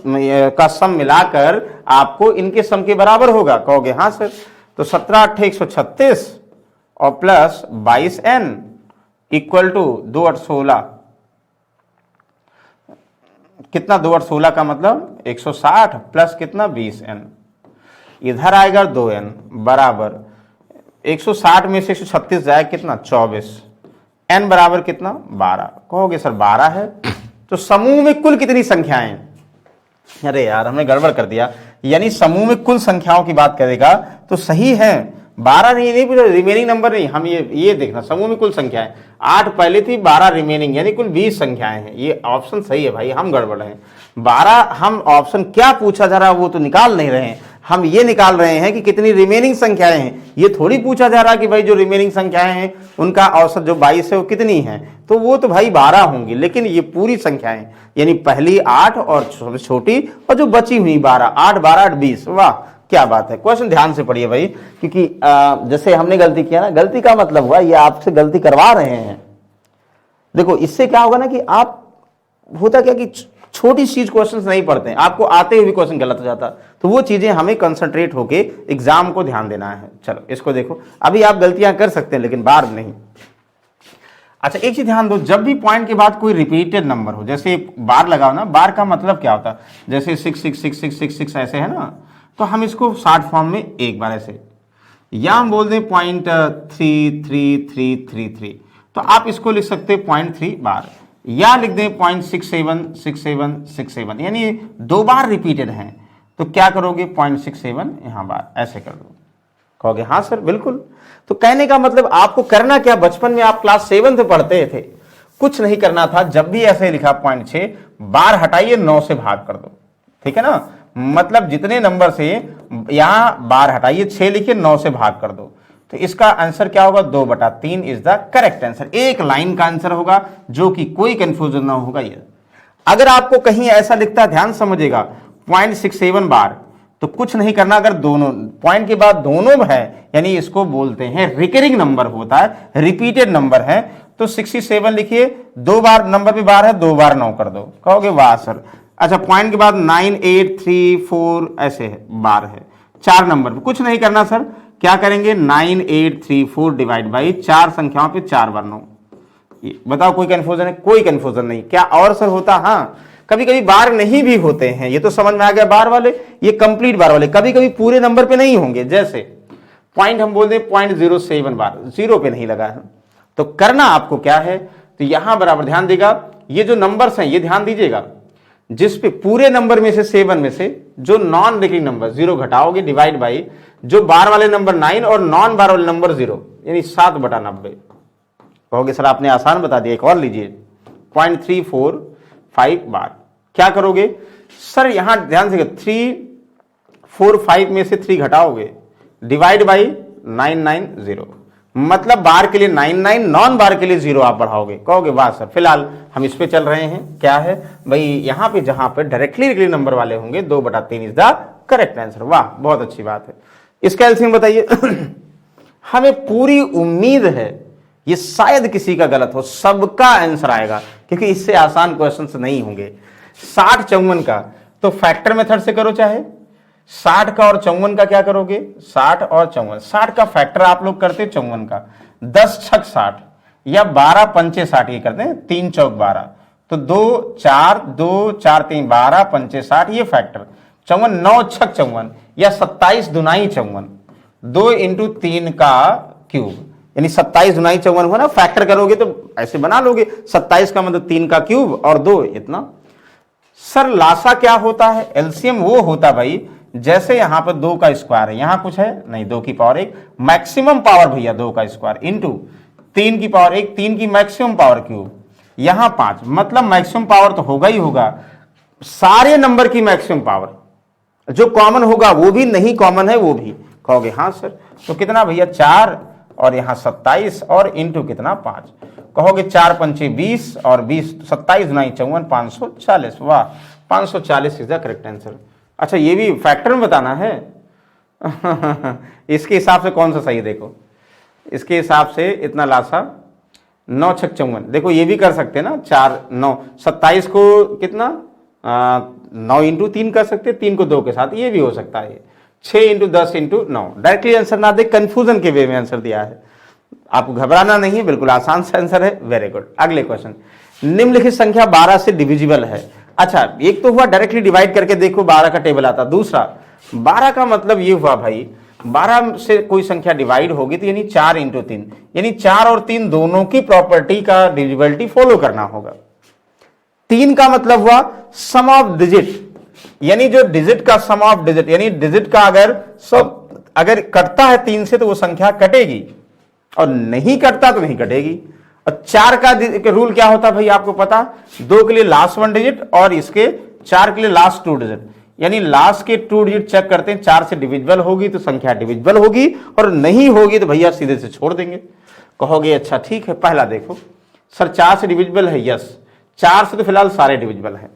का सम मिलाकर आपको इनके सम के बराबर होगा। कहोगे हाँ सर, तो 17 8 136 और प्लस 22n इक्वल टू 2 8 16, कितना 2 8 16 का मतलब 160 प्लस कितना 20n, इधर आएगा 2n बराबर 160 में से 136 जाए कितना 24, n बराबर कितना 12। कहोगे सर 12 है, तो समूह में कुल कितनी संख्याएं, अरे यार हमने गड़बड़ कर दिया, यानी समूह में कुल संख्याओं की बात करेगा तो सही है 12 नहीं पूछा, रिमेनिंग नंबर नहीं, हम ये देखना समूह में कुल संख्याएं 8 पहले थी, 12 रिमेनिंग, यानी कुल 20 संख्याएं हैं। ये ऑप्शन सही है भाई, हम गड़बड़ हैं। 12 हम ऑप्शन क्या पूछा जा रहा है वो तो निकाल नहीं रहे हैं, हम ये निकाल रहे हैं कि कितनी रिमेनिंग संख्याएं हैं। ये थोड़ी पूछा जा रहा कि भाई जो रिमेनिंग संख्याएं हैं उनका औसत जो 22 है वो कितनी है, तो वो तो भाई 12 होंगी, लेकिन ये पूरी संख्याएं यानी पहली 8 और छोटी और जो बची हुई 12, 8 12 8 20। वाह क्या बात है। क्वेश्चन ध्यान से पढ़िए भाई, क्योंकि जैसे हमने गलती किया ना, गलती का मतलब हुआ ये आपसे गलती करवा रहे हैं। देखो इससे क्या होगा ना कि आप, होता क्या कि छोटी चीज क्वेश्चंस नहीं पढ़ते हैं, आपको आते हुए भी क्वेश्चन गलत हो जाता, तो वो चीजें हमें कंसंट्रेट होके एग्जाम को ध्यान देना है। चलो इसको देखो, अभी आप गलतियां कर सकते हैं लेकिन बार नहीं। अच्छा एक चीज ध्यान दो, जब भी पॉइंट के बाद कोई रिपीटेड नंबर हो, जैसे बार लगाओ ना, बार का मतलब क्या होता है, जैसे 66666 ऐसे है ना, तो हम इसको शॉर्ट फॉर्म में एक बार ऐसे, या हम बोल दें .33333, तो आप इसको लिख सकते हैं 0.3 बार, या लिख दें 0.676767, यानी 2 बार रिपीटेड हैं, तो क्या करोगे 0.67 यहां बार ऐसे कर दो। कहोगे हाँ सर बिल्कुल। तो कहने का मतलब आपको करना क्या, बचपन में आप क्लास 7 में पढ़ते थे, कुछ नहीं करना था, जब भी ऐसे लिखा 0.6 बार हटाइए 9 से भाग कर दो, ठीक है ना, मतलब जितने नंबर से यहां बार हटाइए 6 लिखिए 9 से भाग कर दो, तो इसका आंसर क्या होगा 2/3 इज द करेक्ट आंसर। एक लाइन का आंसर होगा, जो कि कोई कंफ्यूजन ना होगा। ये अगर आपको कहीं ऐसा लिखता है, ध्यान समझिएगा 0.67 बार, तो कुछ नहीं करना, अगर दोनों पॉइंट के बाद दोनों है, यानी इसको बोलते हैं रिकरिंग नंबर होता है, रिपीटेड नंबर है, तो 67 लिखिए, 2 बार नंबर पे बार है, 2 बार 9 कर दो। कहोगे वाह सर। अच्छा पॉइंट के बाद 9834 ऐसे है बार है, 4 नंबर पे कुछ नहीं करना सर, क्या करेंगे 9834 डिवाइड बाई 4 संख्याओं पे 4 बार 9। बताओ कोई कंफ्यूजन है? कोई कंफ्यूजन नहीं। क्या और सर होता? हाँ कभी कभी बार नहीं भी होते हैं, ये तो समझ में आ गया बार वाले, ये कंप्लीट बार वाले कभी कभी पूरे नंबर पे नहीं होंगे, जैसे पॉइंट हम बोल दें 0.07 बार, 0 पे नहीं लगा है, तो करना आपको क्या है, तो यहां बराबर ध्यान देगा, ये जो नंबर्स हैं ये ध्यान दीजिएगा, जिस पे पूरे नंबर में से 7 में से जो नॉन रिकरिंग नंबर 0 घटाओगे, डिवाइड बाई जो बार वाले नंबर 9 और नॉन बार वाले नंबर 0, यानी 7/90। कहोगे सर आपने आसान बता दिया, एक और लीजिए 0.345 बार, क्या करोगे सर, यहां ध्यान से 345 में से 3 घटाओगे, डिवाइड बाई 990, मतलब बार के लिए 99, नॉन बार के लिए 0 आप बढ़ाओगे। कहोगे वाह सर। फिलहाल हम इस पे चल रहे हैं, क्या है भाई, यहां पे जहां पे डायरेक्टली रिकरिंग नंबर वाले होंगे 2/3 इज द करेक्ट आंसर। वाह बहुत अच्छी बात है। इसका एलसीएम बताइए। हमें पूरी उम्मीद है ये शायद किसी का गलत हो, सबका आंसर आएगा, क्योंकि इससे आसान क्वेश्चंस नहीं होंगे। 60 54 का तो फैक्टर मेथड से करो, चाहे 60 का और 54 का क्या करोगे, 60 और 54, 60 का फैक्टर आप लोग करते 54 का, 10 छक 60 या 12 पंचे 60, ये करते हैं 3 चौक 12, तो 2 4 2 4 3 12 पंचे 60, ये फैक्टर 54, 9 छक 54 या 27 दुनाई 54, 2 इंटू 3 का क्यूब, यानी 27 दुनाई 54 हुआ ना, फैक्टर करोगे तो ऐसे बना लोगे, 27 का मतलब 3 का क्यूब और 2 इतना। सर लासा क्या होता है? एलसीएम वो होता भाई जैसे यहां पर 2 का स्क्वायर है, यहां कुछ है नहीं, 2 की पावर 1 मैक्सिमम पावर भैया 2 का स्क्वायर इंटू 3 की पावर 1, 3 की मैक्सिमम पावर क्यूब, यहां 5, मतलब मैक्सिमम पावर तो होगा ही होगा, सारे नंबर की मैक्सिमम पावर, जो कॉमन होगा वो भी, नहीं कॉमन है वो भी। कहोगे हाँ सर, तो कितना भैया 4 और यहां 27 और इंटू कितना 5, कहोगे 4 पंचे 20 और 20 27 दुनाई 54 540। वाह 540 इज द करेक्ट आंसर। अच्छा ये भी फैक्टर में बताना है। इसके हिसाब से कौन सा सही, देखो इसके हिसाब से इतना लासा 9 छक 54, देखो ये भी कर सकते हैं ना, 4 9 27 को कितना 9 इंटू 3 कर सकते हैं, 3 को 2 के साथ, ये भी हो सकता है, 6 इंटू 10 इंटू 9। डायरेक्टली आंसर ना दे, कंफ्यूजन के वे में आंसर दिया है, आपको घबराना नहीं है, बिल्कुल आसान सा आंसर है। Very good. अगले क्वेश्चन, निम्नलिखित संख्या 12 से डिविजिबल है। अच्छा एक तो हुआ डायरेक्टली डिवाइड करके देखो 12 का टेबल आता, दूसरा 12 का मतलब ये हुआ भाई 12 से कोई संख्या डिवाइड होगी तो यानी 4 इंटू 3, यानी 4 और 3 दोनों की प्रॉपर्टी का डिविजिबिलिटी फॉलो करना होगा। 3 का मतलब हुआ सम ऑफ डिजिट, यानी जो डिजिट का सम ऑफ डिजिट, यानी डिजिट का अगर कटता है 3 से तो वो संख्या कटेगी, और नहीं कटता तो नहीं कटेगी। और 4 का रूल क्या होता है भाई आपको पता, 2 के लिए लास्ट 1 डिजिट और इसके 4 के लिए लास्ट 2 डिजिट, यानी लास्ट के 2 डिजिट चेक करते हैं, 4 से डिविजिबल होगी तो संख्या डिविजिबल होगी, और नहीं होगी तो भैया सीधे से छोड़ देंगे। कहोगे अच्छा ठीक है, पहला देखो सर 4 से डिविजिबल है, यस 4 से तो फिलहाल सारे डिविजिबल हैं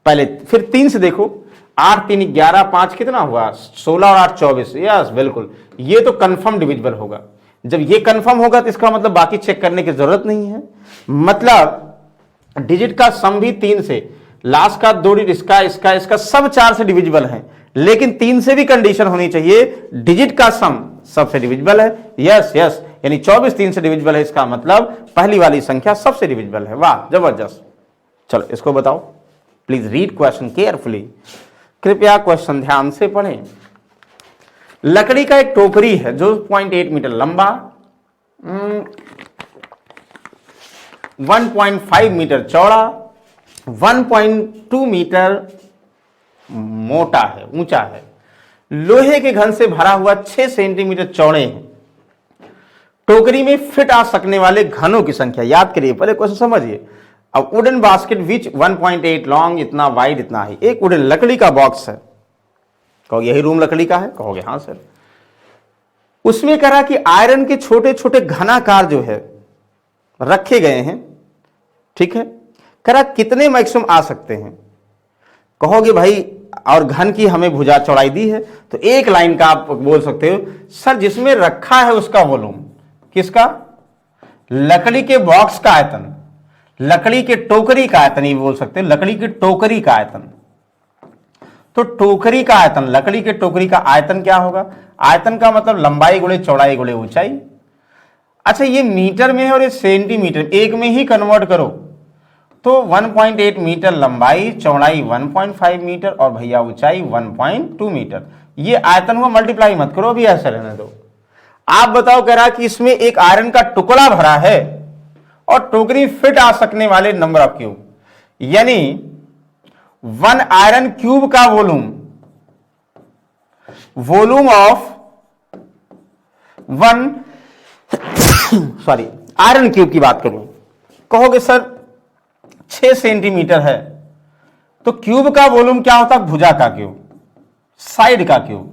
पहले। फिर 3 से देखो, 8 3 11 5 कितना हुआ 16 और 8 24, यस बिल्कुल, ये तो कंफर्म डिविजिबल होगा। जब ये कंफर्म होगा तो इसका मतलब बाकी चेक करने की जरूरत नहीं है, मतलब डिजिट का सम भी 3 से, लास्ट का 2 डिजिट इसका इसका इसका सब 4 से डिविजिबल है, लेकिन 3 से भी कंडीशन होनी चाहिए डिजिट का सम सबसे डिविजिबल है, यस यस, यानी 24 3 से डिविजिबल है, इसका मतलब पहली वाली संख्या सबसे डिविजिबल है। वाह जबरदस्त। चलो इसको बताओ, प्लीज रीड क्वेश्चन केयरफुली, कृपया क्वेश्चन ध्यान से पढ़ें। लकड़ी का एक टोकरी है जो 0.8 मीटर लंबा, 1.5 मीटर चौड़ा, 1.2 मीटर मोटा है, ऊंचा है, लोहे के घन से भरा हुआ 6 सेंटीमीटर चौड़े हैं। टोकरी में फिट आ सकने वाले घनों की संख्या याद करिए, पहले क्वेश्चन समझिए। अब वुडन बास्केट विच 1.8 लॉन्ग, इतना वाइड इतना हाई, एक वुडन लकड़ी का बॉक्स है, कहोगे यही रूम लकड़ी का है, कहोगे हाँ सर। उसमें कह रहा कि आयरन के छोटे छोटे घनाकार जो है रखे गए हैं, ठीक है, कह रहा कितने मैक्सिमम आ सकते हैं। कहोगे भाई और घन की हमें भुजा चौड़ाई दी है, तो एक लाइन का आप बोल सकते हो सर जिसमें रखा है उसका वॉल्यूम, किसका, लकड़ी के बॉक्स का आयतन, लकड़ी के टोकरी का आयतन, ये बोल सकते हैं लकड़ी की टोकरी का आयतन। तो टोकरी का आयतन, लकड़ी के टोकरी का आयतन क्या होगा, आयतन का मतलब लंबाई गुणे चौड़ाई गुणे ऊंचाई। अच्छा ये मीटर में है और ये सेंटीमीटर, एक में ही कन्वर्ट करो तो 1.8 मीटर लंबाई, चौड़ाई 1.5 मीटर और भैया ऊंचाई 1.2 मीटर। ये आयतन हुआ, मल्टीप्लाई मत करो, अभी ऐसे रहने दो। आप बताओ, कह रहा कि इसमें एक आयरन का टुकड़ा भरा है और टोकरी फिट आ सकने वाले नंबर ऑफ क्यूब, यानी 1 आयरन क्यूब का volume of 1 sorry iron cube की बात करूं, कहोगे सर 6 सेंटीमीटर है, तो क्यूब का वॉल्यूम क्या होता है, भुजा का क्यूब, साइड का क्यूब।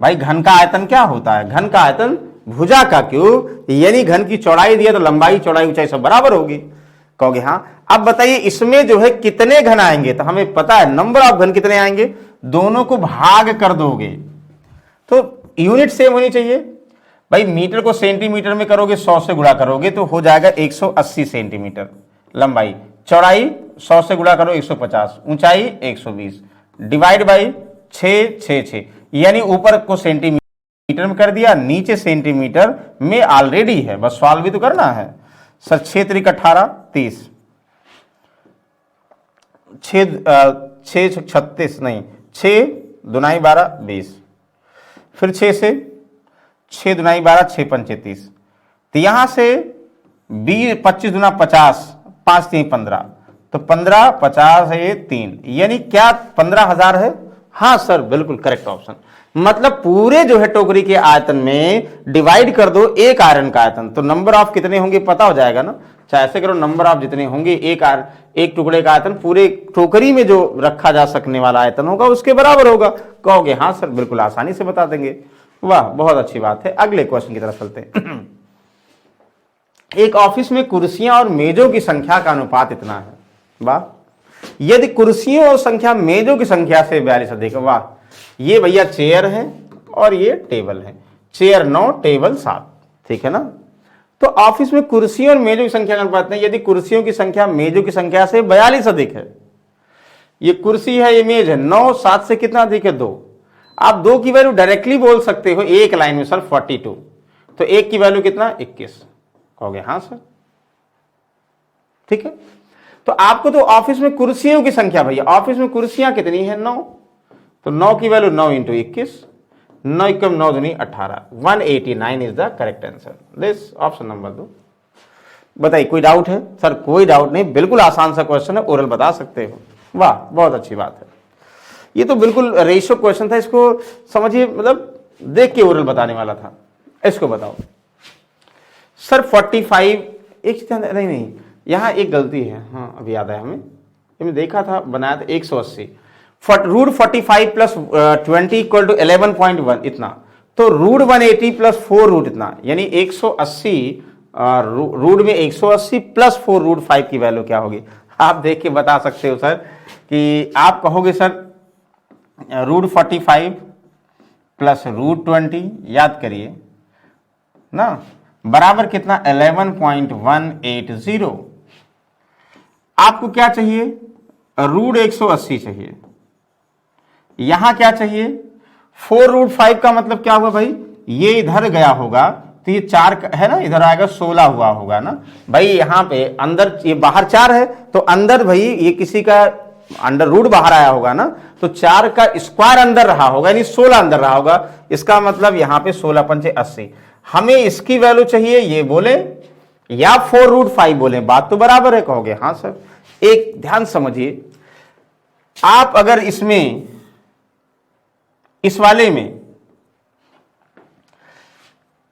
भाई घन का आयतन क्या होता है, घन का आयतन भुजा का क्यूब, यानी घन की चौड़ाई दिया तो लंबाई चौड़ाई ऊंचाई सब बराबर होगी, कहोगे हाँ। अब बताइए इसमें जो है कितने घन आएंगे, तो हमें पता है नंबर ऑफ घन कितने आएंगे, दोनों को भाग कर दोगे तो यूनिट सेम होनी चाहिए। भाई मीटर को सेंटीमीटर में करोगे, 100 से गुणा करोगे तो हो जाएगा 180 सेंटीमीटर लंबाई, चौड़ाई 100 से गुणा करो 150, ऊंचाई 120, डिवाइड बाई 6 6 6, यानी ऊपर को सेंटीमीटर में कर दिया, नीचे सेंटीमीटर में ऑलरेडी है, बस सॉल्व भी तो करना है। सर 6 3 18 30, 6 36 नहीं, 6 दूनाई 12 20, फिर 6 से 6 दूनाई 12 6 पंचे 30, तो यहां से 20 25 दूना 50, 5 3 15, तो 15 50 है ये 3, यानी क्या 15,000 है। हाँ सर बिल्कुल करेक्ट ऑप्शन, मतलब पूरे जो है टोकरी के आयतन में डिवाइड कर दो एक आयरन का आयतन, तो नंबर ऑफ कितने होंगे पता हो जाएगा ना। चाहे ऐसे करो, नंबर ऑफ जितने होंगे एक टुकड़े का आयतन पूरे टोकरी में जो रखा जा सकने वाला आयतन होगा उसके बराबर होगा। कहोगे हाँ सर बिल्कुल आसानी से बता देंगे, वाह बहुत अच्छी बात है। अगले क्वेश्चन की तरफ चलते हैं। एक ऑफिस में कुर्सियां और मेजों की संख्या का अनुपात इतना है, वाह। यदि कुर्सियों और संख्या मेजों की संख्या से 42 अधिक, वाह। ये भैया चेयर है और ये टेबल है, चेयर 9 टेबल 7, ठीक है ना। तो ऑफिस में कुर्सियों और मेजों की संख्या का अनुपात नहीं, यदि कुर्सियों की संख्या मेजों की संख्या से 42 अधिक है, ये कुर्सी है ये मेज है, 9 7 से कितना अधिक है 2, आप 2 की वैल्यू डायरेक्टली बोल सकते हो एक लाइन में, सर 42, तो 1 की वैल्यू कितना 21, कहोगे हाँ सर ठीक है। तो आपको तो ऑफिस में कुर्सियों की संख्या, भैया ऑफिस में कुर्सियां कितनी है 9, तो 9 की वैल्यू 9 इंटू 21, 9 एकम 9 दूनी 18, 189 is the correct answer, this option number 2। बताइए कोई डाउट है। सर कोई डाउट नहीं, बिल्कुल आसान सा क्वेश्चन है, ओरल बता सकते हो, वाह बहुत अच्छी बात है। ये तो बिल्कुल रेशियो क्वेश्चन था, इसको समझिए, मतलब देख के ओरल बताने वाला था। इसको बताओ सर 45, एक नहीं यहां एक गलती है, हाँ अभी याद है हमें, देखा था बनाया था 180, रूट 45 प्लस 20 इक्वल टू 11.1 इतना, तो रूट 180 प्लस 4 रूट इतना, यानी 180 रूट में 180 प्लस 4 रूट 5 की वैल्यू क्या होगी? आप देख के बता सकते हो सर कि आप कहोगे सर रूट 45 प्लस रूट 20, याद करिए ना, बराबर कितना 11.180। आपको क्या चाहिए? रूट 180 चाहिए। यहां क्या चाहिए? 4 रूट 5 का मतलब क्या हुआ भाई? ये इधर गया होगा तो ये 4 है ना, इधर आएगा 16 हुआ होगा ना भाई। यहां पे अंदर, ये बाहर 4 है तो अंदर भाई ये किसी का अंडर रूट बाहर आया होगा ना, तो 4 का स्क्वायर अंदर रहा होगा, यानी 16 अंदर रहा होगा। इसका मतलब यहां पे 16 पंचे 80। हमें इसकी वैल्यू चाहिए, ये बोले या 4 रूट 5 बोले, बात तो बराबर है। कहोगे हाँ सर। एक ध्यान समझिए, आप अगर इसमें, इस वाले में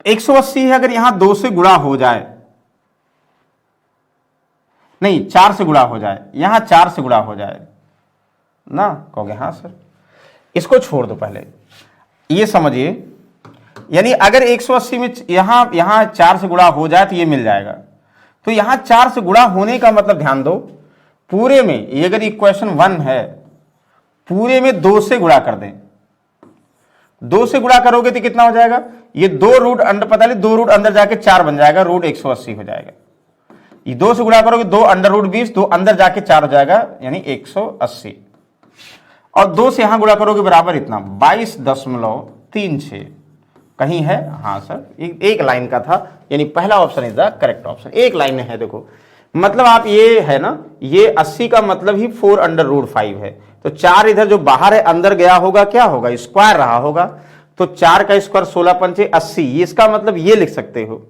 180 है, अगर यहां 2 से गुणा हो जाए, नहीं 4 से गुणा हो जाए, यहां 4 से गुणा हो जाए ना, कहोगे हाँ सर। इसको छोड़ दो, पहले ये समझिए, यानी अगर 180 में यहां 4 से गुणा हो जाए तो ये मिल जाएगा। तो यहां 4 से गुणा होने का मतलब ध्यान दो, पूरे में ये अगर इक्वेशन 1 है, पूरे में 2 से गुणा कर दें। 2 से गुणा करोगे तो कितना हो जाएगा? ये 2 रूट अंडर, पता नहीं 2 रूट अंदर जाके 4 बन जाएगा, रूट 180 हो जाएगा। ये 2 से गुणा करोगे 2 अंडर रूट 20, 2 अंदर जाके 4 हो जाएगा, यानी 180। और 2 से यहां गुणा करोगे बराबर इतना 22.36। कहीं है? हाँ सर, एक लाइन का था, यानी पहला option is the correct option. एक लाइन में है, देखो मतलब आप ये है ना, ये 80 का मतलब ही 4 अंडर रूट 5 है। तो 4 इधर जो बाहर है अंदर गया होगा, क्या होगा? स्क्वायर रहा होगा। तो 4 का स्क्वायर 16 पंचे 80, इसका मतलब ये लिख सकते हो।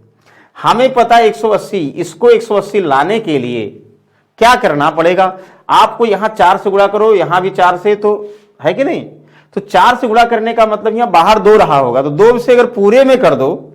हमें पता है 180, इसको 180 लाने के लिए क्या करना पड़ेगा? आपको यहां 4 से गुणा करो, यहां भी 4 से, तो है कि नहीं? तो 4 से गुणा करने का मतलब यहां बाहर 2 रहा होगा, तो 2 से अगर पूरे में कर दो,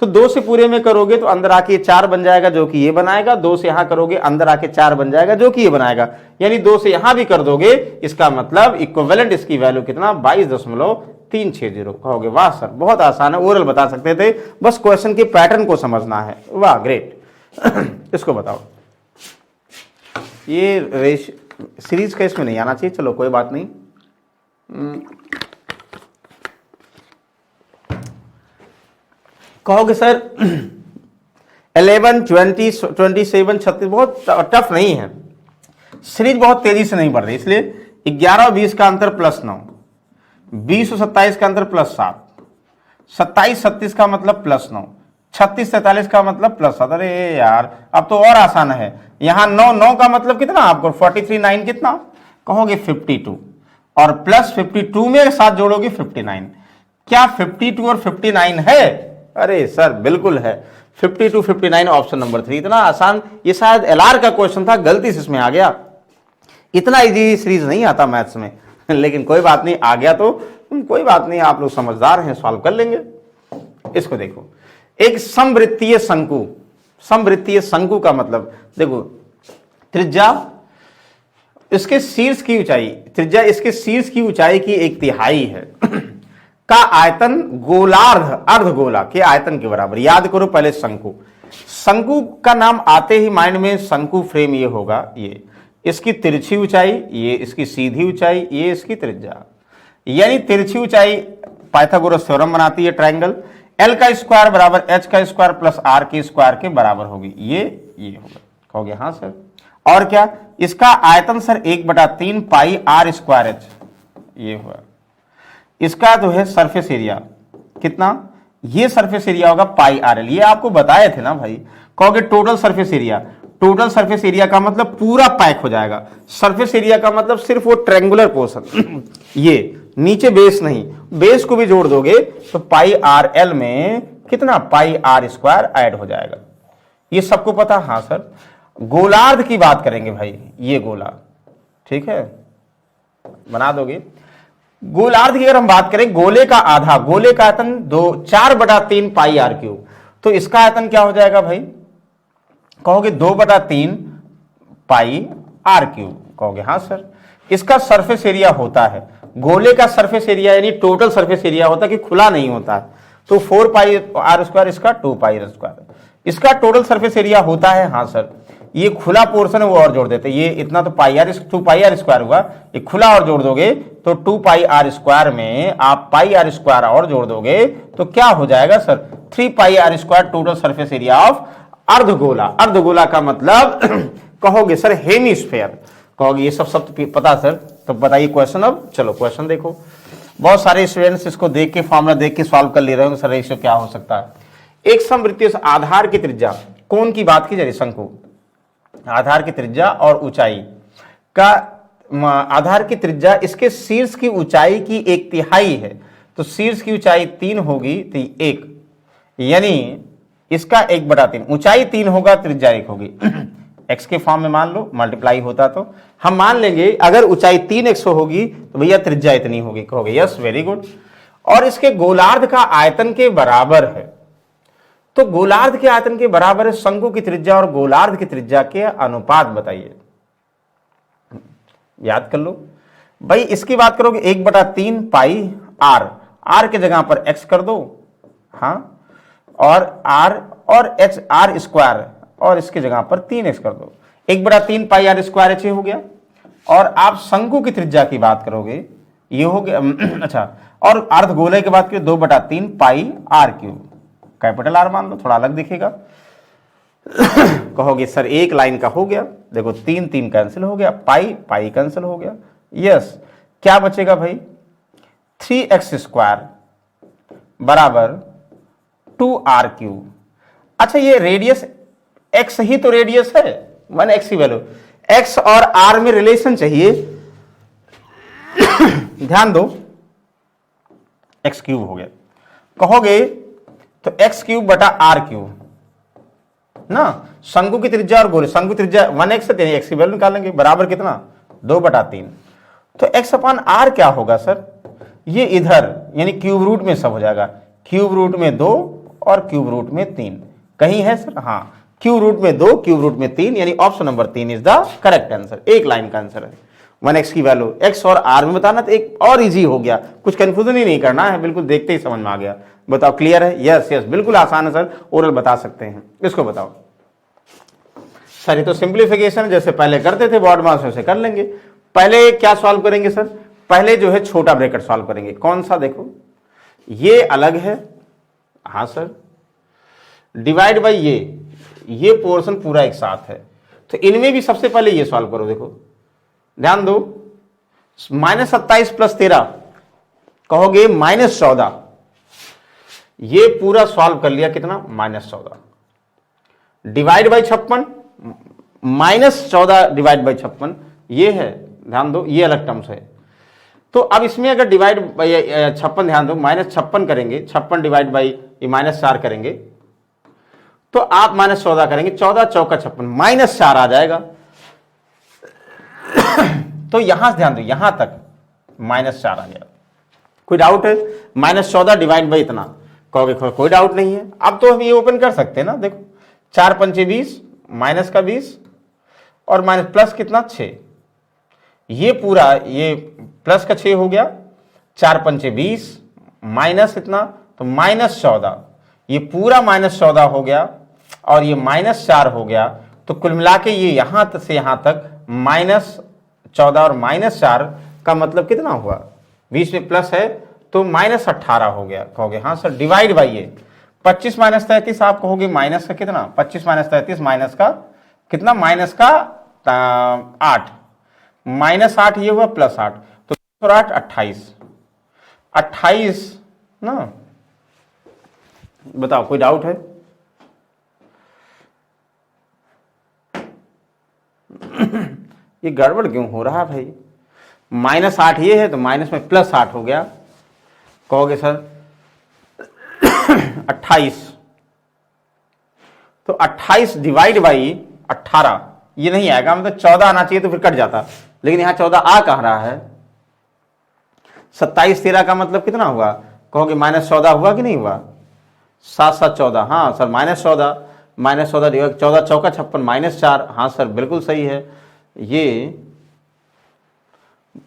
तो 2 से पूरे में करोगे तो अंदर आके 4 बन जाएगा, जो कि ये बनाएगा। 2 से यहां करोगे, अंदर आके 4 बन जाएगा, जो कि ये बनाएगा। यानी 2 से यहां भी कर दोगे, इसका मतलब इक्विवेलेंट इसकी वैल्यू कितना? 22.360। कहोगे वाह सर, बहुत आसान है, ओरल बता सकते थे, बस क्वेश्चन के पैटर्न को समझना है। वाह ग्रेट। इसको बताओ, ये सीरीज का इसमें नहीं आना चाहिए, चलो कोई बात नहीं। कहोगे सर 11, 20, 27, 36 बहुत टफ नहीं है, सीरीज बहुत तेजी से नहीं बढ़ रही, इसलिए 11 और 20 का अंतर +9, 20 और 27 का अंतर +7, 27, 36 का मतलब +9, 36, 43 का मतलब +7। अरे यार अब तो और आसान है। यहां 9, 9 का मतलब कितना आपको? 43, 9 कितना? कहोगे 52, और प्लस 52 में साथ जोड़ोगे 59। क्या 52 और 59 है? अरे सर बिल्कुल है, 52, 59 ऑप्शन नंबर 3। इतना आसान, ये शायद एलआर का क्वेश्चन था, गलती से इसमें आ गया। इतना इजी सीरीज नहीं आता मैथ्स में, लेकिन कोई बात नहीं, आ गया तो कोई बात नहीं, आप लोग समझदार हैं, सॉल्व कर लेंगे। इसको देखो, एक समवृत्तीय शंकु, समवृत्तीय शंकु का मतलब देखो, त्रिज्या इसके शीर्ष की ऊंचाई, त्रिज्या इसके शीर्ष की ऊंचाई की 1/3 है का आयतन गोलार्ध अर्धगोला के आयतन के बराबर। याद करो पहले शंकु, शंकु का नाम आते ही माइंड में शंकु फ्रेम ये होगा, ये इसकी तिरछी ऊंचाई, ये इसकी सीधी ऊंचाई, ये इसकी त्रिज्या, यानी तिरछी ऊंचाई पाइथागोरस थ्योरम बनाती है ट्रायंगल। एल का स्क्वायर बराबर एच का स्क्वायर प्लस आर के स्क्वायर के बराबर होगी, ये होगा। कहोगे हाँ सर। और क्या? इसका आयतन sir 1/3 pi r square h, ये हुआ। इसका जो है सरफेस एरिया कितना? ये सरफेस एरिया होगा पाई आर एल, ये आपको बताए थे ना भाई। कहोगे total surface area, total surface area का मतलब पूरा पैक हो जाएगा। सरफेस एरिया का मतलब सिर्फ वो ट्रायंगुलर पोर्शन, ये नीचे बेस नहीं, बेस को भी जोड़ दोगे तो पाई आर एल में कितना? पाई आर स्क्वायर ऐड हो जाएगा। ये सबको पता? हाँ सर। गोलार्ध की बात करेंगे भाई, ये गोला, ठीक है, बना दोगे। गोलार्ध की अगर हम बात करें, गोले का आधा, गोले का आयतन 4/3 पाई आर क्यूब, तो इसका आयतन क्या हो जाएगा भाई? कहोगे 2/3 पाई आर क्यूब। कहोगे हाँ सर। इसका सरफेस एरिया होता है, गोले का सरफेस एरिया यानी टोटल सरफेस एरिया होता है कि खुला नहीं होता है, तो 4 पाई आर स्क्वायर, इसका 2 पाई आर स्क्वायर, इसका टोटल सरफेस एरिया होता है। हाँ सर, ये खुला पोर्शन है वो और जोड़ देते, ये इतना तो पाई आर 2 पाई आर स्क्वायर हुआ, ये खुला और जोड़ दोगे तो 2 पाई आर स्क्वायर में आप पाई आर स्क्वायर और जोड़ दोगे तो क्या हो जाएगा sir, 3 pi r square total surface area of अर्धगोला। अर्धगोला का मतलब कहोगे सर हेमीस्फेयर, कहोगे ये सब पता सर, तो बताइए क्वेश्चन। अब चलो क्वेश्चन देखो, बहुत सारे स्टूडेंट्स इसको देख के फॉर्मूला देख के सॉल्व कर ले रहे होंगे, सर रेशियो क्या हो सकता है। एक समवृत्तीय आधार की त्रिज्या, कौन की बात की जा रही, शंकु, आधार की त्रिज्या और ऊंचाई का, आधार की त्रिज्या इसके शीर्ष की ऊंचाई की 1/3 है, तो शीर्ष की ऊंचाई 3 होगी तो 1, यानी इसका 1/3, ऊंचाई 3 होगा, त्रिज्या 1 होगी। x के फॉर्म में मान लो, मल्टीप्लाई होता तो हम मान लेंगे अगर ऊंचाई 3x होगी तो भैया त्रिज्या इतनी होगी, कहोगे यस वेरी गुड। और इसके गोलार्ध का आयतन के बराबर है, तो गोलार्ध के आयतन के बराबर है शंकु की त्रिज्या और गोलार्ध की त्रिज्या के अनुपात बताइए, याद कर लो भाई। इसकी बात करोगे 1/3 पाई आर, आर के जगह पर x कर दो, हाँ, और r और h आर स्क्वायर, और इसकी जगह पर 3x कर दो, 1/3 पाई आर स्क्वायर h हो गया। और आप शंकु की त्रिज्या की बात करोगे, ये हो गया अच्छा, और अर्धगोले की बात करें 2/3 पाई आर क्यूब, कैपिटल आर मान लो, थोड़ा अलग दिखेगा। कहोगे सर एक लाइन का हो गया, देखो 3 3 कैंसिल हो गया, पाई पाई कैंसिल हो गया, यस, क्या बचेगा भाई, 3x² बराबर 2r क्यूब। अच्छा ये रेडियस x ही तो रेडियस है, 1x की वैल्यू, x और r में रिलेशन चाहिए, ध्यान दो, x क्यूब हो गया, कहोगे तो x क्यूब बटा r क्यूब ना, शंकु की त्रिज्या और गोले, शंकु त्रिज्या 1x है, x की वैल्यू निकालेंगे, बराबर कितना 2/3, तो x/r क्या होगा सर, ये इधर यानी क्यूब रूट में सब हो जाएगा, क्यूब रूट में 2 और क्यूब रूट में 3, कहीं है सर, हाँ, क्यूब रूट में 2 क्यूब रूट में 3, यानी option number 3 is the correct answer, एक लाइन का आंसर है। 1x की वैल्यू x और r में बताना तो एक और इजी हो गया, कुछ कंफ्यूजन ही नहीं करना है, बिल्कुल देखते ही समझ में आ गया। बताओ क्लियर है, यस यस, बिल्कुल आसान है सर, ओरल बता सकते हैं। इसको बताओ सर, ये तो सिंप्लीफिकेशन जैसे पहले करते थे बोर्ड मार्क्स से कर लेंगे। पहले क्या सॉल्व करेंगे सर, पहले जो है छोटा ब्रैकेट सॉल्व करेंगे, कौन सा, देखो ये अलग है, हाँ सर, डिवाइड बाई ये पोर्शन पूरा एक साथ है, तो इनमें भी सबसे पहले ये सॉल्व करो, देखो ध्यान दो, -27 + 13 कहोगे -14, ये पूरा सॉल्व कर लिया, कितना -14, डिवाइड बाई 56, -14 डिवाइड बाई 56, ये है, ध्यान दो ये अलग टर्म्स है। तो अब इसमें अगर डिवाइड बाई 56, ध्यान दो -56 करेंगे, 56 डिवाइड बाई ये -4 करेंगे, तो आप -14 करेंगे, 14 चौका 56, -4 आ जाएगा। तो यहां से ध्यान दो, यहां तक -4 आ गया, कोई डाउट है, -14 डिवाइड बाई इतना, कहोगे कोई डाउट नहीं है। अब तो हम ये ओपन कर सकते हैं ना, देखो 4 पंचे 20, माइनस का 20 और माइनस प्लस कितना 6, ये पूरा ये प्लस का 6 हो गया, 4 पंचे 20 माइनस इतना तो -14, ये पूरा -14 हो गया और ये -4 हो गया, तो कुल मिला के ये यहां से यहां तक -14 और -4 का मतलब कितना हुआ, 20 में प्लस है तो -18 हो गया। कहोगे हाँ सर, डिवाइड बाई ये 25 - 33, आप कहोगे माइनस का कितना, 25 - 33 माइनस का कितना, माइनस का 8, -8 ये हुआ +8, तो 8 28, 28 ना, बताओ कोई डाउट है। ये गड़बड़ क्यों हो रहा है भाई, -8 ये है तो माइनस में +8 हो गया, कहोगे सर 28, तो 28 डिवाइड बाई 18 ये नहीं आएगा, मतलब 14 आना चाहिए तो फिर कट जाता, लेकिन यहां 14 आ कह रहा है। 27 13 का मतलब कितना हुआ, कहोगे -14 हुआ कि नहीं हुआ, 7 7 14, हाँ सर -14, -14 डिवाइड 14 चौका 56 -4, हाँ सर बिल्कुल सही है, ये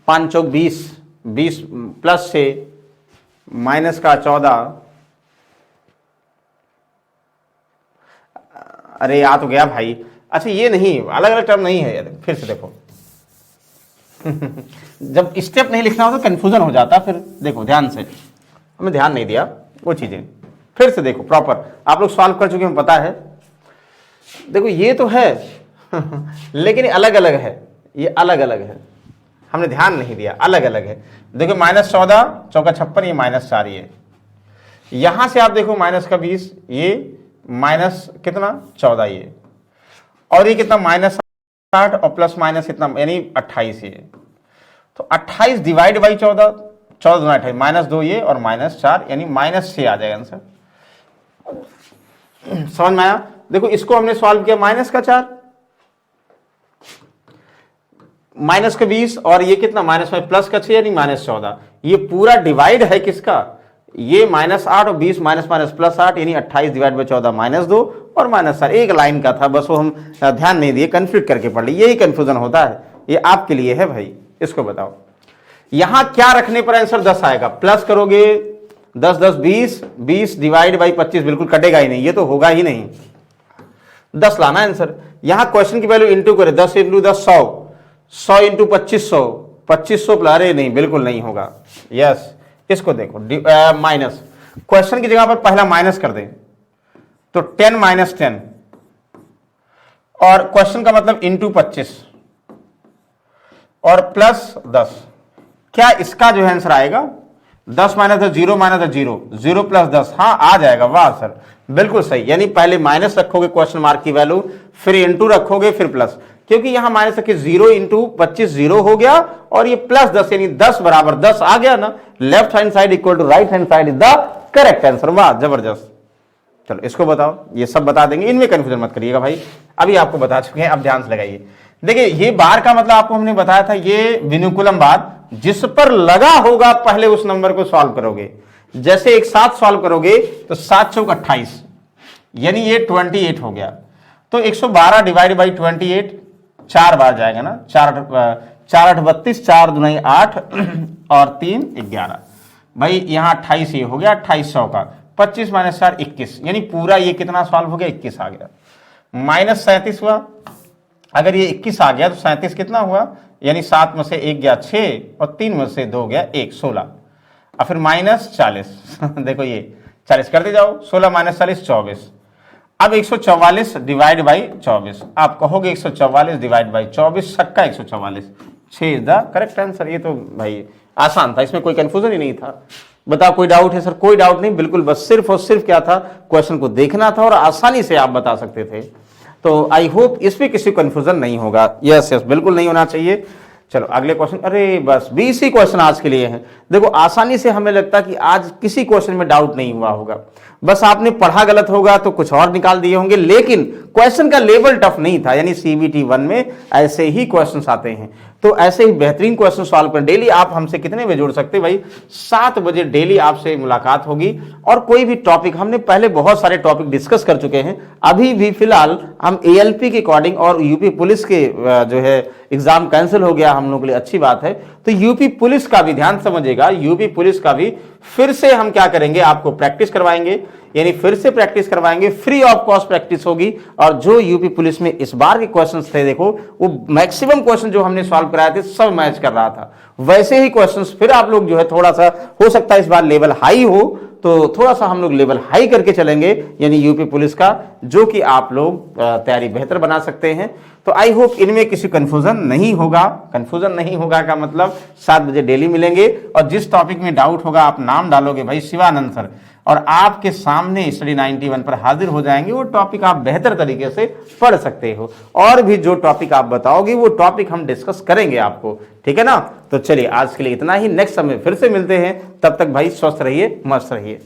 5 चौक 20, 20 प्लस 6 माइनस का 14, अरे आ तो गया भाई। अच्छा ये नहीं, अलग अलग टर्म नहीं है यार, फिर से देखो जब स्टेप नहीं लिखना हो तो कंफ्यूजन हो जाता, फिर देखो ध्यान से, हमें ध्यान नहीं दिया वो चीजें, फिर से देखो प्रॉपर, आप लोग सॉल्व कर चुके हैं पता है। देखो ये तो है लेकिन अलग अलग है, ये अलग अलग है, हमने ध्यान नहीं दिया, अलग अलग है। देखो -14 चौका 56, ये -4 ये, यहां से आप देखो माइनस का 20, ये माइनस कितना 14 ये, और ये कितना -8 और प्लस माइनस इतना यानी 28 ये, तो 28 डिवाइड बाई 14, 14 दूना 28, -2 ये और -4 यानी -6 आ जाएगा आंसर। समझ में आया? देखो इसको हमने सॉल्व किया, माइनस का 4, माइनस का 20 और ये कितना -5 प्लस का 6 यानी -14, ये पूरा डिवाइड है किसका, ये -8 और 20 माइनस माइनस प्लस 8 यानी 28 डिवाइड बाई 14 -2 और -4, एक लाइन का था बस, वो हम ध्यान नहीं दिए, कंफ्यूज करके पढ़ ली, यही कंफ्यूजन होता है, ये आपके लिए है भाई। इसको बताओ यहां क्या रखने पर आंसर 10 आएगा, प्लस करोगे 10 10 20, 20 डिवाइड बाई 25 बिल्कुल कटेगा ही नहीं, ये तो होगा ही नहीं, 10 लाना आंसर। यहां क्वेश्चन की वैल्यू इंटू करे, 10 इंटू 10 100, 100 इंटू 2500, 2500 अरे नहीं बिल्कुल नहीं होगा। यस, इसको देखो माइनस, क्वेश्चन की जगह पर पहला माइनस कर दें तो 10 - 10 और क्वेश्चन का मतलब इंटू 25 और प्लस 10, क्या इसका जो है आंसर आएगा 10 - 10 0 - 0, 0 प्लस 10, हाँ आ जाएगा, वाह सर बिल्कुल सही। यानी पहले माइनस रखोगे क्वेश्चन मार्क की वैल्यू, फिर इंटू रखोगे, फिर प्लस, क्योंकि यहां माइनस रखे 0 इंटू 25 0 हो गया और ये प्लस 10 यानी 10 बराबर 10 आ गया ना, left hand side equal to right hand side is the correct answer, वाह जबरदस्त। चलो इसको बताओ, ये सब बता देंगे, इनमें कंफ्यूजन मत करिएगा भाई, अभी आपको बता चुके हैं, अब ध्यान से लगाइए। देखिए ये बार का मतलब आपको हमने बताया था, ये विनुकुलम बार, जिस पर लगा होगा पहले उस नंबर को सॉल्व करोगे। जैसे एक साथ सॉल्व करोगे तो 7 चौक 28 यानी ये 28 हो गया, तो 112 डिवाइड बाई 28 4 बार जाएगा ना, 4 8 32, 4 दूना 8 और 3 11, भाई यहां 28 ये हो गया, 2800 का 25 - 4 21, यानी पूरा ये कितना सॉल्व हो गया 21 आ गया। -37 हुआ, अगर ये 21 आ गया तो 37 कितना हुआ, यानी 7 में से 1 गया 6 और 3 में से 2 गया 1, 16, और फिर -40 देखो ये 40 करते जाओ, 16 - 40 24, अब 144 डिवाइड बाई 24, आप कहोगे 144 डिवाइड बाई 24 छक्का 144, 6 इज द करेक्ट आंसर। ये तो भाई आसान था, इसमें कोई कंफ्यूजन ही नहीं था। बताओ कोई डाउट है सर? कोई डाउट नहीं, बिल्कुल बस सिर्फ और सिर्फ क्या था, क्वेश्चन को देखना था और आसानी से आप बता सकते थे। तो आई होप इसमें किसी कंफ्यूजन नहीं होगा। यस यस बिल्कुल नहीं होना चाहिए। चलो अगले क्वेश्चन, अरे बस 20 ही क्वेश्चन आज के लिए हैं। देखो आसानी से हमें लगता कि आज किसी क्वेश्चन में डाउट नहीं हुआ होगा, बस आपने पढ़ा गलत होगा तो कुछ और निकाल दिए होंगे, लेकिन क्वेश्चन का लेवल टफ नहीं था। यानी CBT 1 में ऐसे ही क्वेश्चंस आते हैं, तो ऐसे ही बेहतरीन क्वेश्चन सॉल्व कर डेली आप हमसे कितने बजे जुड़ सकते हैं भाई? 7 बजे डेली आपसे मुलाकात होगी। और कोई भी टॉपिक, हमने पहले बहुत सारे टॉपिक डिस्कस कर चुके हैं, अभी भी फिलहाल हम ALP के अकॉर्डिंग, और यूपी पुलिस के जो है एग्जाम कैंसिल हो गया हम लोग के लिए अच्छी बात है, तो यूपी पुलिस का भी ध्यान समझिएगा, यूपी पुलिस का भी फिर से हम क्या करेंगे, आपको प्रैक्टिस करवाएंगे, यानी फिर से प्रैक्टिस करवाएंगे, फ्री ऑफ कॉस्ट प्रैक्टिस होगी। और जो यूपी पुलिस में इस बार के क्वेश्चंस थे, देखो वो मैक्सिमम क्वेश्चन जो हमने सॉल्व कराए थे सब मैच कर रहा था, वैसे ही क्वेश्चंस फिर आप लोग जो है थोड़ा सा हो सकता है इस बार लेवल हाई हो, तो थोड़ा सा हम लोग लेवल हाई करके चलेंगे, यानी यूपी पुलिस का, जो कि आप लोग तैयारी बेहतर बना सकते हैं। तो आई होप इनमें किसी कंफ्यूजन नहीं होगा। कंफ्यूजन नहीं होगा का मतलब 7 बजे डेली मिलेंगे, और जिस टॉपिक में डाउट होगा आप नाम डालोगे भाई शिवानंद सर, और आपके सामने स्टडी 91 पर हाजिर हो जाएंगे। वो टॉपिक आप बेहतर तरीके से पढ़ सकते हो, और भी जो टॉपिक आप बताओगे वो टॉपिक हम डिस्कस करेंगे आपको, ठीक है ना। तो चलिए आज के लिए इतना ही, नेक्स्ट समय फिर से मिलते हैं, तब तक भाई स्वस्थ रहिए, मस्त रहिए।